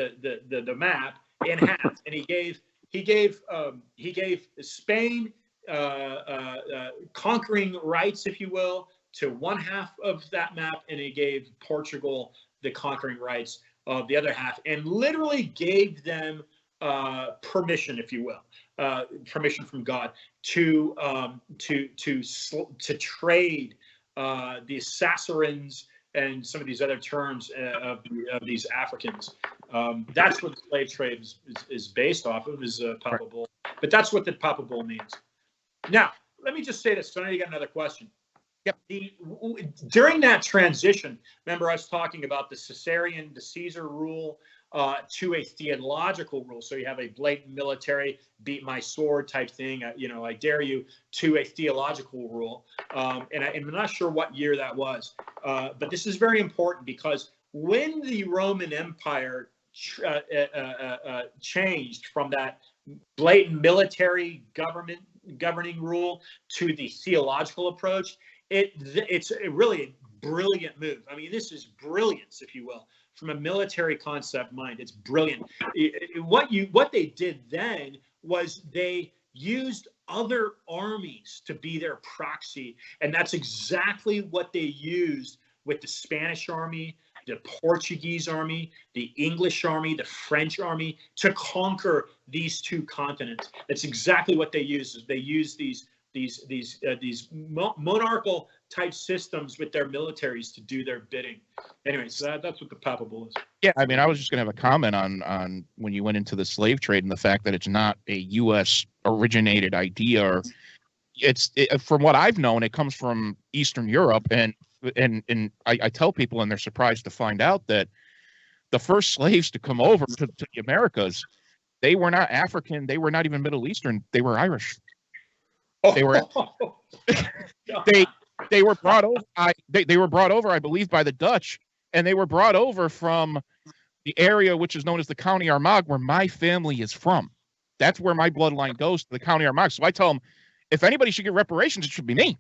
map in half, and he gave Spain conquering rights, if you will, to one half of that map, and he gave Portugal the conquering rights of the other half, and literally gave them permission, if you will, permission from God to trade the Saracens and some of these other terms of these Africans. That's what the slave trade is based off of, is Papal Bull. But that's what the Papal Bull means. Now, let me just say this, so I know you got another question. Yep. During that transition, remember I was talking about the Caesar rule to a theological rule. So you have a blatant military, beat my sword type thing, I dare you, to a theological rule. And I'm not sure what year that was, but this is very important because when the Roman Empire changed from that blatant military governing rule to the theological approach, it's really a brilliant move. I mean, this is brilliance, if you will, from a military concept mind. It's brilliant. What they did then was they used other armies to be their proxy, and that's exactly what they used with the Spanish army, the Portuguese army, the English army, the French army, to conquer these two continents. That's exactly what they used. They used these monarchical type systems with their militaries to do their bidding. Anyway, so that's what the Papal Bull is. Yeah, I mean, I was just going to have a comment on when you went into the slave trade and the fact that it's not a U.S. originated idea. Or from what I've known, it comes from Eastern Europe, and I tell people, and they're surprised to find out that the first slaves to come over to the Americas, they were not African, they were not even Middle Eastern, they were Irish. They were They were brought over. They were brought over, I believe, by the Dutch, and they were brought over from the area which is known as the County Armagh, where my family is from. That's where my bloodline goes, to the County Armagh. So I tell them, if anybody should get reparations, it should be me,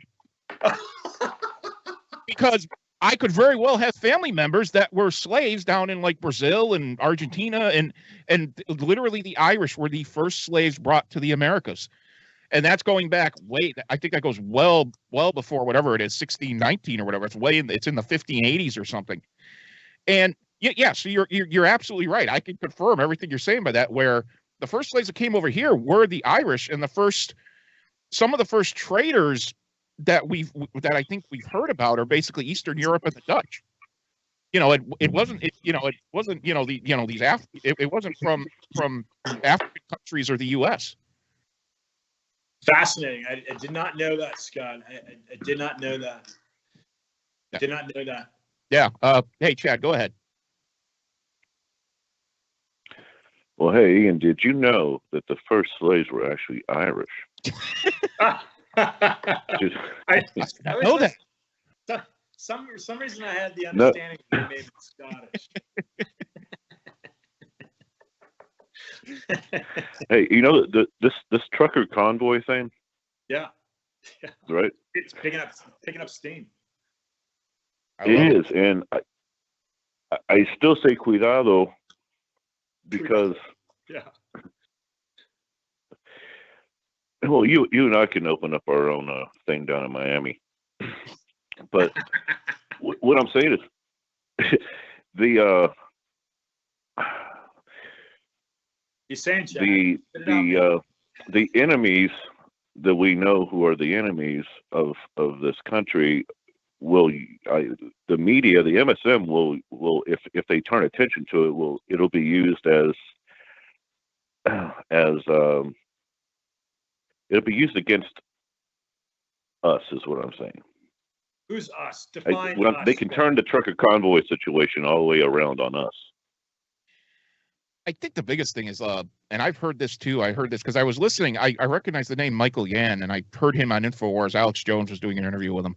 because I could very well have family members that were slaves down in like Brazil and Argentina, and literally the Irish were the first slaves brought to the Americas. And that's going back I think that goes well before whatever it is, 1619 or whatever. It's in the 1580s or something. And yeah, so you're absolutely right. I can confirm everything you're saying by that, where the first slaves that came over here were the Irish, and some of the first traders that I think we've heard about are basically Eastern Europe and the Dutch. It wasn't from African countries or the U.S. Fascinating. I did not know that, Scott. I did not know that. Yeah. Did not know that. Yeah. Hey, Chad, go ahead. Well, hey, Ian, did you know that the first slaves were actually Irish? I know that. Some reason I had the understanding that they may be Scottish. Hey, this trucker convoy thing? Yeah. Right? It's picking up steam. It is, and I still say cuidado, because well, you and I can open up our own thing down in Miami, but what I'm saying is He's saying, Chad, the enemies that we know who are the enemies of this country the media, the MSM will if they turn attention to it, it'll be used as it'll be used against us, is what I'm saying. Who's us? Define us. They can turn the trucker convoy situation all the way around on us. I think the biggest thing is, and I've heard this too. I heard this because I was listening. I recognize the name Michael Yann, and I heard him on InfoWars. Alex Jones was doing an interview with him.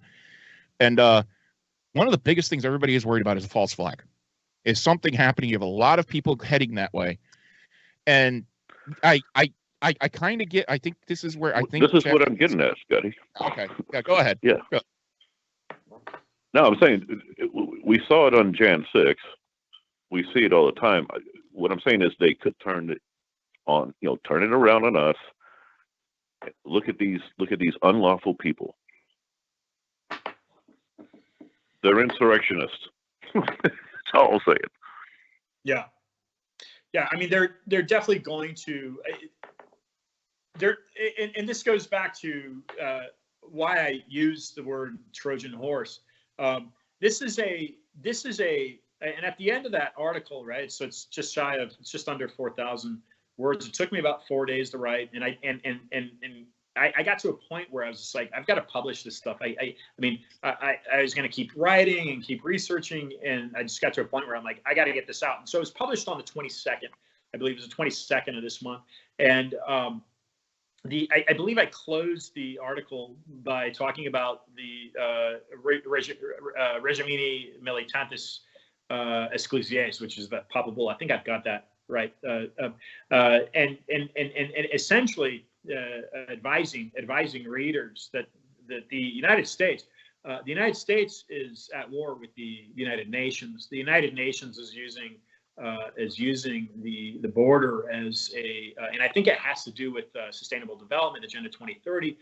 And one of the biggest things everybody is worried about is a false flag. Is something happening? You have a lot of people heading that way. And I kind of get, I think this is where I think. This is what I'm getting at, Scotty. Okay. Yeah, go ahead. Yeah. Go. No, I'm saying we saw it on Jan 6. We see it all the time. What I'm saying is they could turn it on, turn it around on us. Look at these unlawful people. They're insurrectionists. That's all I'm saying. Yeah. I mean, they're definitely going to. And this goes back to why I use the word Trojan horse. This is a, and at the end of that article, right? So it's just under 4,000 words. It took me about 4 days to write, and I got to a point where I was just like, I've got to publish this stuff. I was going to keep writing and keep researching, and I just got to a point where I'm like, I got to get this out. And so it was published on the 22nd. I believe it was the 22nd of this month. And I believe I closed the article by talking about the Regimini Militantis Exclusies, which is the palpable. I think I've got that right. And essentially advising readers that the United States is at war with the United Nations. The United Nations is using the border as a, and I think it has to do with Sustainable Development Agenda 2030.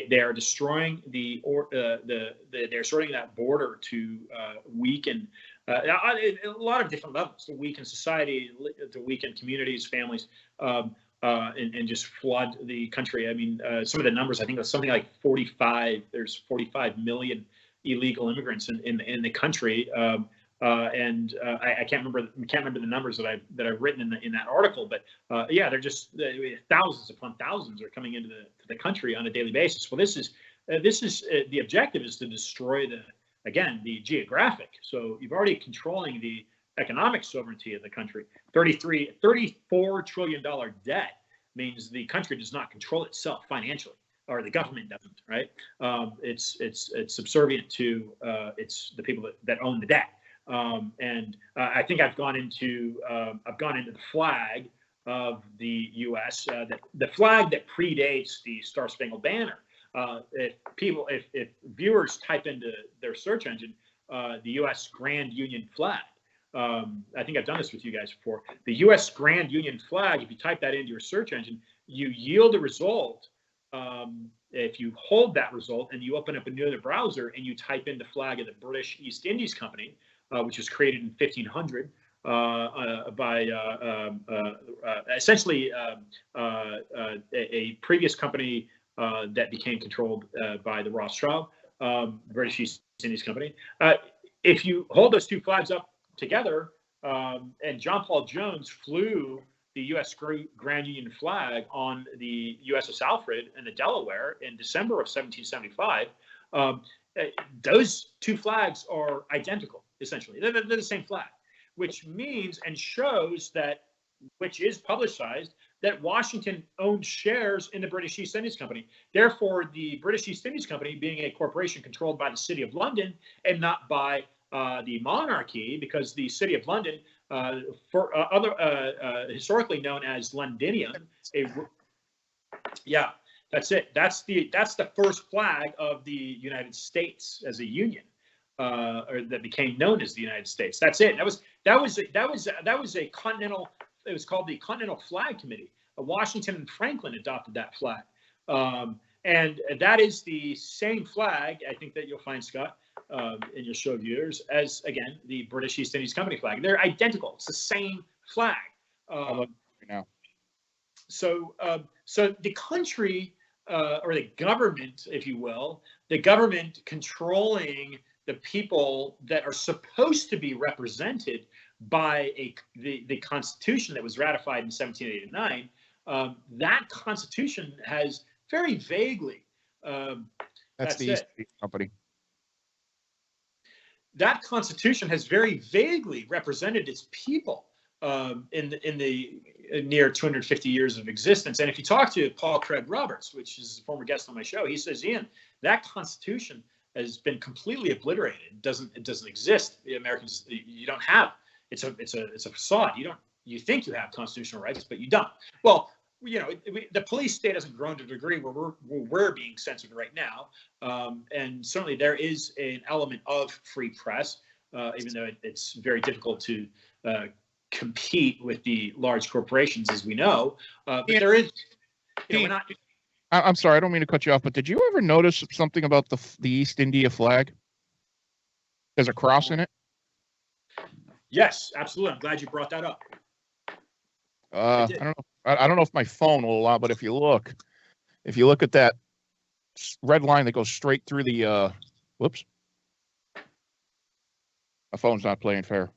They are destroying they're sorting that border to weaken a lot of different levels, to weaken society, to weaken communities, families, and just flood the country. I mean, some of the numbers, I think it was something like 45 million illegal immigrants in the country. And I can't remember the numbers that I've written in that article, but they're just thousands upon thousands are coming into the country on a daily basis. Well, this is the objective is to destroy the geographic. So you've already controlling the economic sovereignty of the country. $34 trillion debt means the country does not control itself financially. or the government doesn't, right? It's subservient to it's the people that own the debt. And I think I've gone into the flag of the U.S. The flag that predates the Star Spangled Banner. If viewers type into their search engine the U.S. Grand Union flag, I think I've done this with you guys before. The U.S. Grand Union flag, if you type that into your search engine, you yield a result. If you hold that result and you open up another browser and you type in the flag of the British East Indies Company, which was created in 1500 by essentially a previous company that became controlled by the Rothschild, British East Indies Company. If you hold those two flags up together, and John Paul Jones flew the U.S. Grand Union flag on the USS Alfred in the Delaware in December of 1775, those two flags are identical, essentially. They're the same flag, which means and shows that, which is publicized, that Washington owned shares in the British East Indies Company. Therefore, the British East Indies Company, being a corporation controlled by the City of London and not by the monarchy, because the City of London, historically known as Londinium, that's it. That's the first flag of the United States as a union, or that became known as the United States. That's it. That was a continental. It was called the Continental Flag Committee. Washington and Franklin adopted that flag, and that is the same flag, I think, that you'll find, Scott, in your show viewers, as, again, the British East Indies Company flag. They're identical. It's the same flag. Now. So the country, or the government, if you will, the government controlling the people that are supposed to be represented by the Constitution that was ratified in 1789, that Constitution has very vaguely. That's the East Indies Company. That Constitution has very vaguely represented its people in the near 250 years of existence. And if you talk to Paul Craig Roberts, which is a former guest on my show, he says, Ian, that Constitution has been completely obliterated. It doesn't exist. The Americans, you don't have. It's a facade. You think you have constitutional rights, but you don't. Well, the police state hasn't grown to a degree where we're being censored right now, and certainly there is an element of free press, even though it's very difficult to compete with the large corporations, as we know. But there is. We're not. I'm sorry, I don't mean to cut you off, but did you ever notice something about the East India flag? There's a cross in it. Yes, absolutely. I'm glad you brought that up. I don't know. I don't know if my phone will allow, but if you look at that red line that goes straight through the whoops. My phone's not playing fair.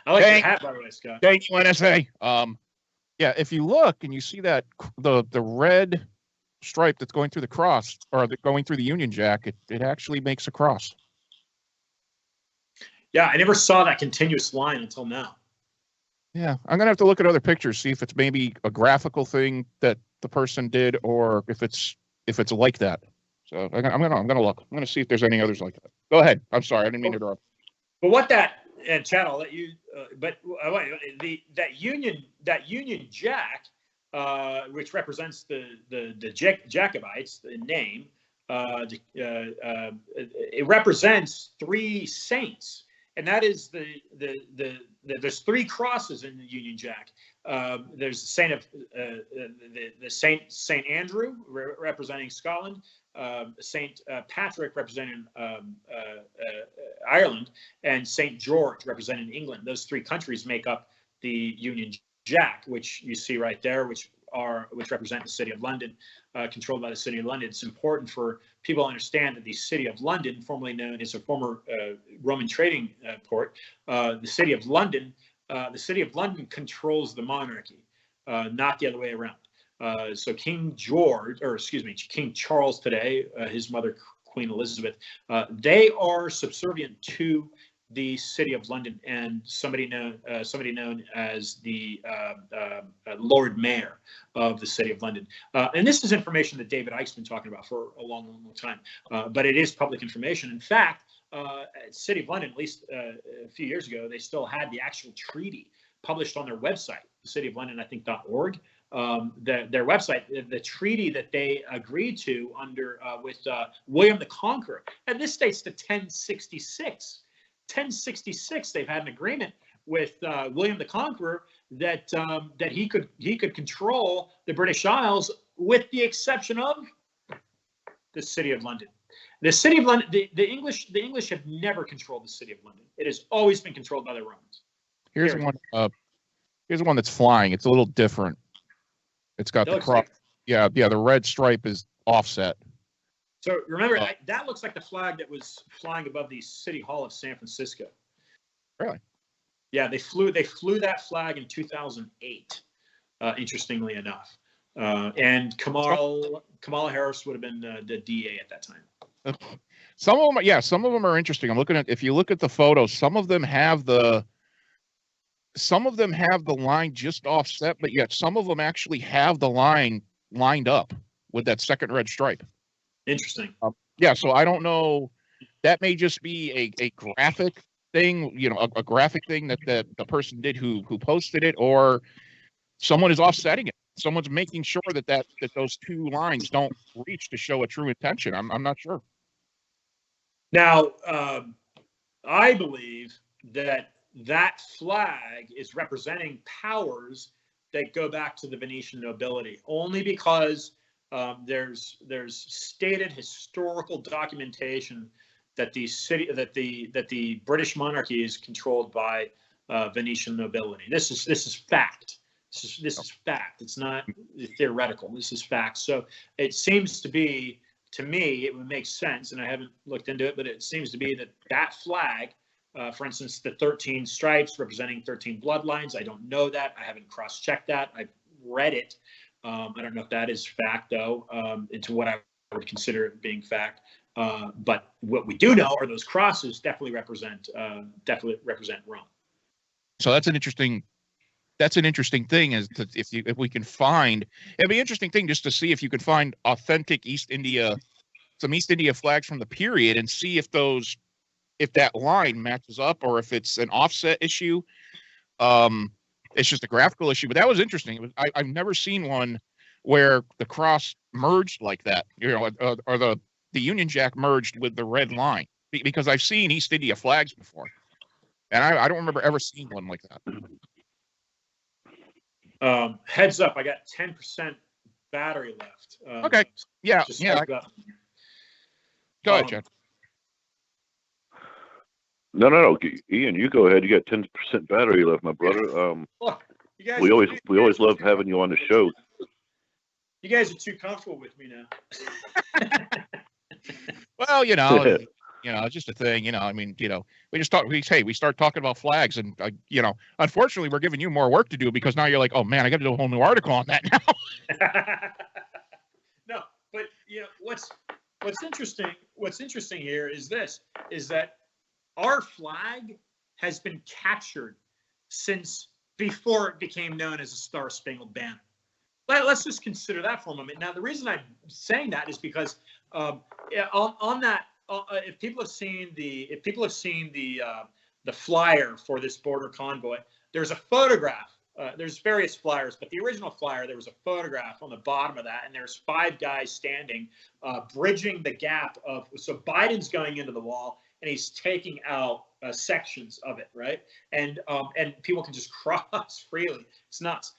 I like your hat, by the way, Scott. Thank you, NSA. Yeah, if you look and you see that the red stripe that's going through the cross, or going through the Union Jack, it actually makes a cross. Yeah, I never saw that continuous line until now. Yeah, I'm gonna have to look at other pictures, see if it's maybe a graphical thing that the person did, or if it's like that. So I'm gonna look. I'm gonna see if there's any others like that. Go ahead. I'm sorry, I didn't mean to interrupt. But what that, and Chad, I'll let you. But that Union Jack, which represents the Jacobites, the name, it represents three saints. And that is there's three crosses in the Union Jack. There's the Saint Andrew representing Scotland, Saint Patrick representing Ireland, and Saint George representing England. Those three countries make up the Union Jack, which you see right there, which represent the City of London, controlled by the City of London. It's important for people to understand that the City of London, formerly known as a former Roman trading port, the City of London controls the monarchy, not the other way around. So King Charles today, his mother, Queen Elizabeth, they are subservient to the City of London and somebody known as the Lord Mayor of the City of London. And this is information that David Icke's been talking about for a long, long, long time, but it is public information. In fact, City of London, at least a few years ago, they still had the actual treaty published on their website, the City of London, I think .org. Their website, the treaty that they agreed to under with William the Conqueror, and this dates to 1066. 1066, they've had an agreement with William the Conqueror that he could control the British Isles, with the exception of the City of London. The City of London, the English have never controlled the City of London. It has always been controlled by the Romans. Here's one. Here's one that's flying. It's a little different. It's got the cross. Yeah. The red stripe is offset. So remember, that looks like the flag that was flying above the City Hall of San Francisco. Really? Yeah, they flew that flag in 2008. Interestingly enough, and Kamala Harris would have been the DA at that time. Some of them are interesting. I'm looking at, if you look at the photos, some of them have the line just offset, but yet some of them actually have the line lined up with that second red stripe. Interesting. Yeah, so I don't know. That may just be a graphic thing, a graphic thing that the person did who posted it, or someone is offsetting it. Someone's making sure that those two lines don't reach to show a true intention. I'm not sure. Now, I believe that flag is representing powers that go back to the Venetian nobility, only because there's stated historical documentation that the British monarchy is controlled by Venetian nobility. This is fact. This is fact. It's not theoretical. This is fact. So it seems to be, to me, it would make sense, and I haven't looked into it, but it seems to be that flag, for instance, the 13 stripes representing 13 bloodlines. I don't know that. I haven't cross-checked that. I've read it. I don't know if that is fact, though, into what I would consider being fact. But what we do know are those crosses definitely represent Rome. So that's an interesting thing, is that if we can find, it'd be an interesting thing just to see if you could find authentic some East India flags from the period, and see if that line matches up, or if it's an offset issue. It's just a graphical issue, but that was interesting. I've never seen one where the cross merged like that, or the Union Jack merged with the red line, because I've seen East India flags before, and I don't remember ever seeing one like that. Heads up, I got 10% battery left. Okay. Yeah. Go ahead, Chad. No. Ian, you go ahead. You got 10% battery left, my brother. Look, we always love having you on the show. You guys are too comfortable with me now. Well, it's just a thing. I mean, we just talk. We start talking about flags, and unfortunately, we're giving you more work to do, because now you're like, oh man, I got to do a whole new article on that now. No, but what's interesting here is that our flag has been captured since before it became known as a Star-Spangled Banner. Let's just consider that for a moment. Now, the reason I'm saying that is because on that, if people have seen the flyer for this border convoy, there's a photograph. There's various flyers, but the original flyer, there was a photograph on the bottom of that, and there's 5 guys standing, bridging the gap of. So Biden's going into the wall, and he's taking out sections of it, right? And people can just cross freely. It's nuts.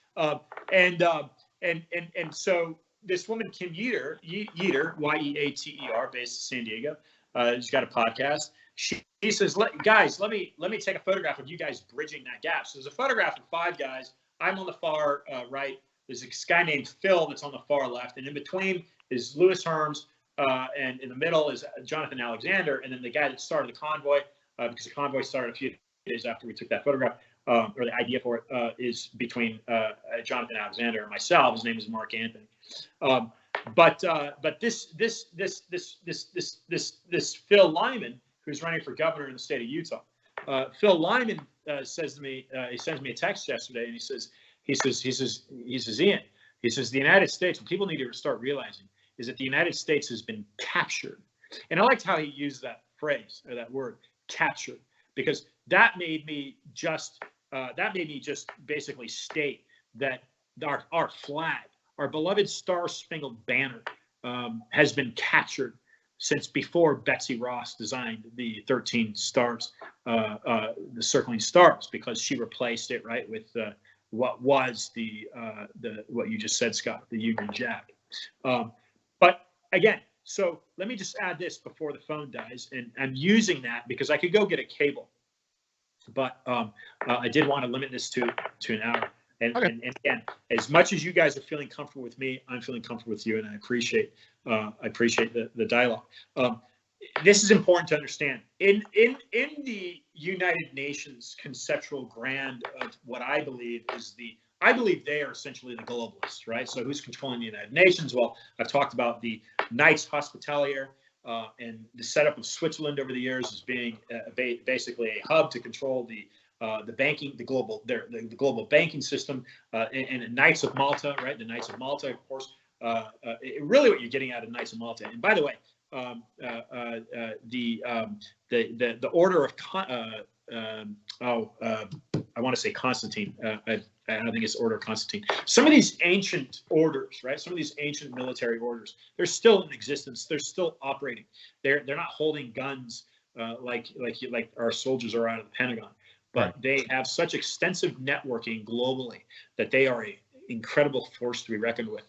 And so this woman, Kim Yeater, Yeater, based in San Diego, she's got a podcast. She says, guys, let me take a photograph of you guys bridging that gap. So there's a photograph of 5 guys. I'm on the far right. There's a guy named Phil that's on the far left, and in between is Louis Herms. And in the middle is Jonathan Alexander, and then the guy that started the convoy, because the convoy started a few days after we took that photograph, or the idea for it, is between Jonathan Alexander and myself. His name is Mark Anthony. But this Phil Lyman, who's running for governor in the state of Utah, Phil Lyman says to me, he sends me a text yesterday, and he says, Ian, he says, the United States, what people need to start realizing is that the United States has been captured. And I liked how he used that phrase, or that word, captured, because that made me just basically state that our flag, our beloved Star-Spangled Banner, has been captured since before Betsy Ross designed the 13 stars, the circling stars, because she replaced it, right, with what was the what you just said, Scott, the Union Jack. But again, so let me just add this before the phone dies, and I'm using that because I could go get a cable, but I did want to limit this to an hour. And, okay. and again, as much as you guys are feeling comfortable with me, I'm feeling comfortable with you, and I appreciate the dialogue. This is important to understand. In the United Nations conceptual grand of what I believe is I believe they are essentially the globalists, right? So who's controlling the United Nations? Well, I've talked about the Knights Hospitalier and the setup of Switzerland over the years as being basically a hub to control the banking, the global banking system, and Knights of Malta, right? The Knights of Malta, of course. Really, what you're getting out of Knights of Malta. And by the way, the order of I want to say Constantine. I don't think it's Order of Constantine. Some of these ancient orders, right? Some of these ancient military orders, they're still in existence. They're still operating. They're not holding guns like our soldiers are out of the Pentagon. But right. They have such extensive networking globally that they are an incredible force to be reckoned with.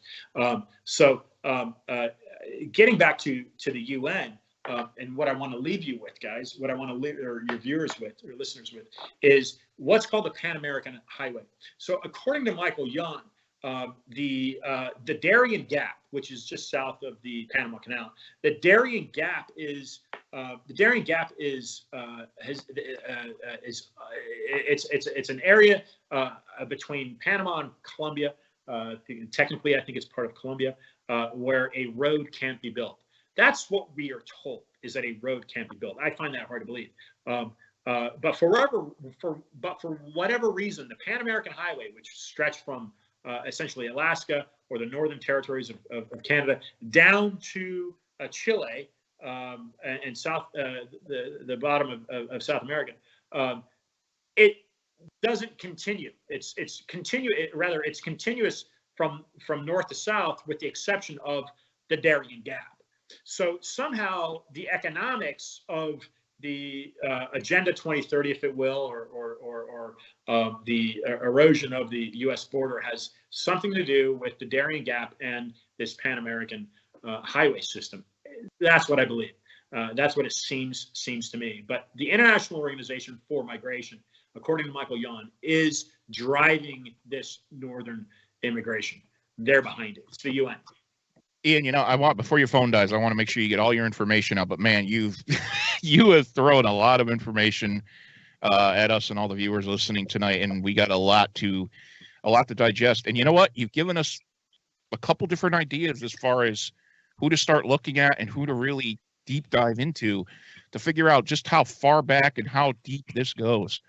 Getting back to the UN, and what I want to leave you with, guys, what I want to leave or your viewers with, or listeners with, is what's called the Pan American Highway. So according to Michael Young, the Darien Gap, which is just south of the Panama Canal, the Darien Gap is it's an area between Panama and Colombia. Technically, I think it's part of Colombia, where a road can't be built. That's what we are told, is that a road can't be built. I find that hard to believe. But for whatever reason, the Pan American Highway, which stretched from essentially Alaska or the northern territories of Canada down to Chile and South, the bottom of South America, it doesn't continue. It's continuous from north to south, with the exception of the Darien Gap. So somehow the economics of the Agenda 2030, if it will, or the erosion of the U.S. border has something to do with the Darien Gap and this Pan American highway system. That's what I believe. That's what it seems to me. But the International Organization for Migration, according to Michael Young, is driving this northern immigration. They're behind it. It's the UN. Ian, before your phone dies, I want to make sure you get all your information out. But man, you have thrown a lot of information at us and all the viewers listening tonight, and we got a lot to digest. And you know what? You've given us a couple different ideas as far as who to start looking at and who to really deep dive into to figure out just how far back and how deep this goes.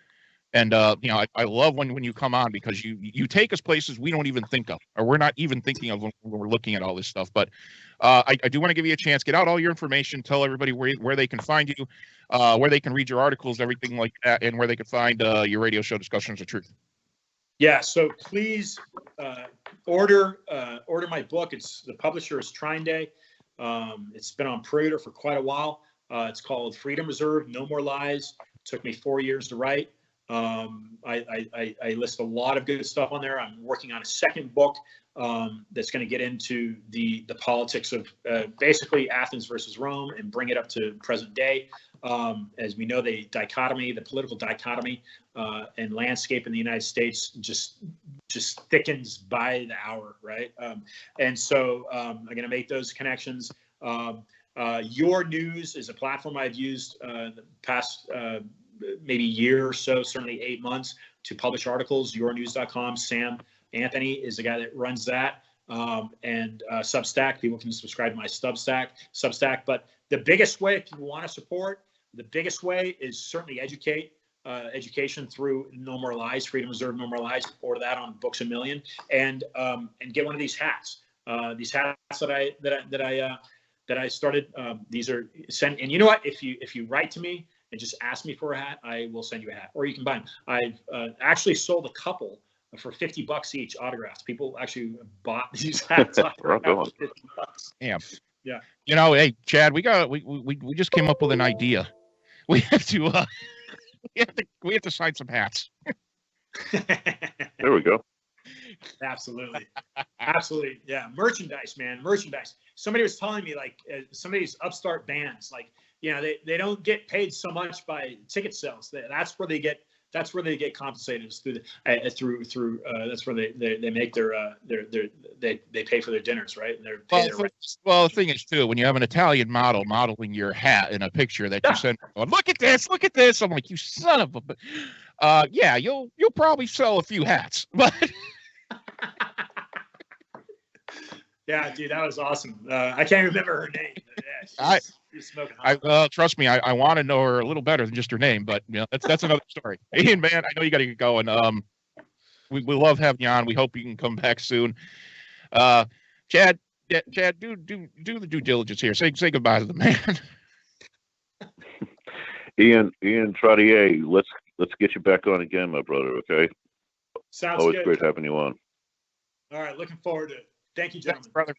And I love when you come on, because you take us places we don't even think of, or we're not even thinking of when we're looking at all this stuff. But I do want to give you a chance. Get out all your information. Tell everybody where they can find you, where they can read your articles, everything like that, and where they can find your radio show, Discussions of Truth. Yeah, so please order my book. The publisher is Trine Day. It's been on pre-order for quite a while. It's called Freedom Reserve, No More Lies. It took me 4 years to write. I list a lot of good stuff on there. I'm working on a second book that's going to get into the politics of basically Athens versus Rome and bring it up to present day. As we know, the political dichotomy and landscape in the United States just thickens by the hour, right? And so I'm going to make those connections. Your News is a platform I've used the past maybe year or so, certainly 8 months, to publish articles. yournews.com. Sam Anthony is the guy that runs that. And Substack, people can subscribe to my Substack. But the biggest way, if you want to support, the biggest way is certainly educate. education through No More Lies, Freedom Reserve No More Lies. Order that on Books A Million, and get one of these hats. These hats that I started. These are sent, and you know what? If you write to me and just ask me for a hat, I will send you a hat, or you can buy them. I've actually sold a couple for $50 each, autographed. People actually bought these hats for $50. Yeah. Yeah. You know, hey, Chad, we just came up with an idea. We have to we have to sign some hats. There we go. Absolutely. Absolutely. Yeah. Merchandise, man. Merchandise. Somebody was telling me, like, some of these upstart bands, like, you know, they don't get paid so much by ticket sales. That's where they get compensated, is through that's where they make they pay for their dinners, right? And the thing is too, when you have an Italian model modeling your hat in a picture that you send, going, look at this. I'm like, you son of a, yeah, you'll probably sell a few hats, but. Yeah, dude, that was awesome. I can't remember her name. Yeah, she's smoking hot. Trust me, I want to know her a little better than just her name, but you know, that's another story. Ian, man, I know you got to get going. We love having you on. We hope you can come back soon. Chad, do the due diligence here. Say goodbye to the man. Ian Trottier, let's get you back on again, my brother. Okay. Sounds always good. Great having you on. All right, looking forward to it. Thank you, gentlemen. Thanks, brother.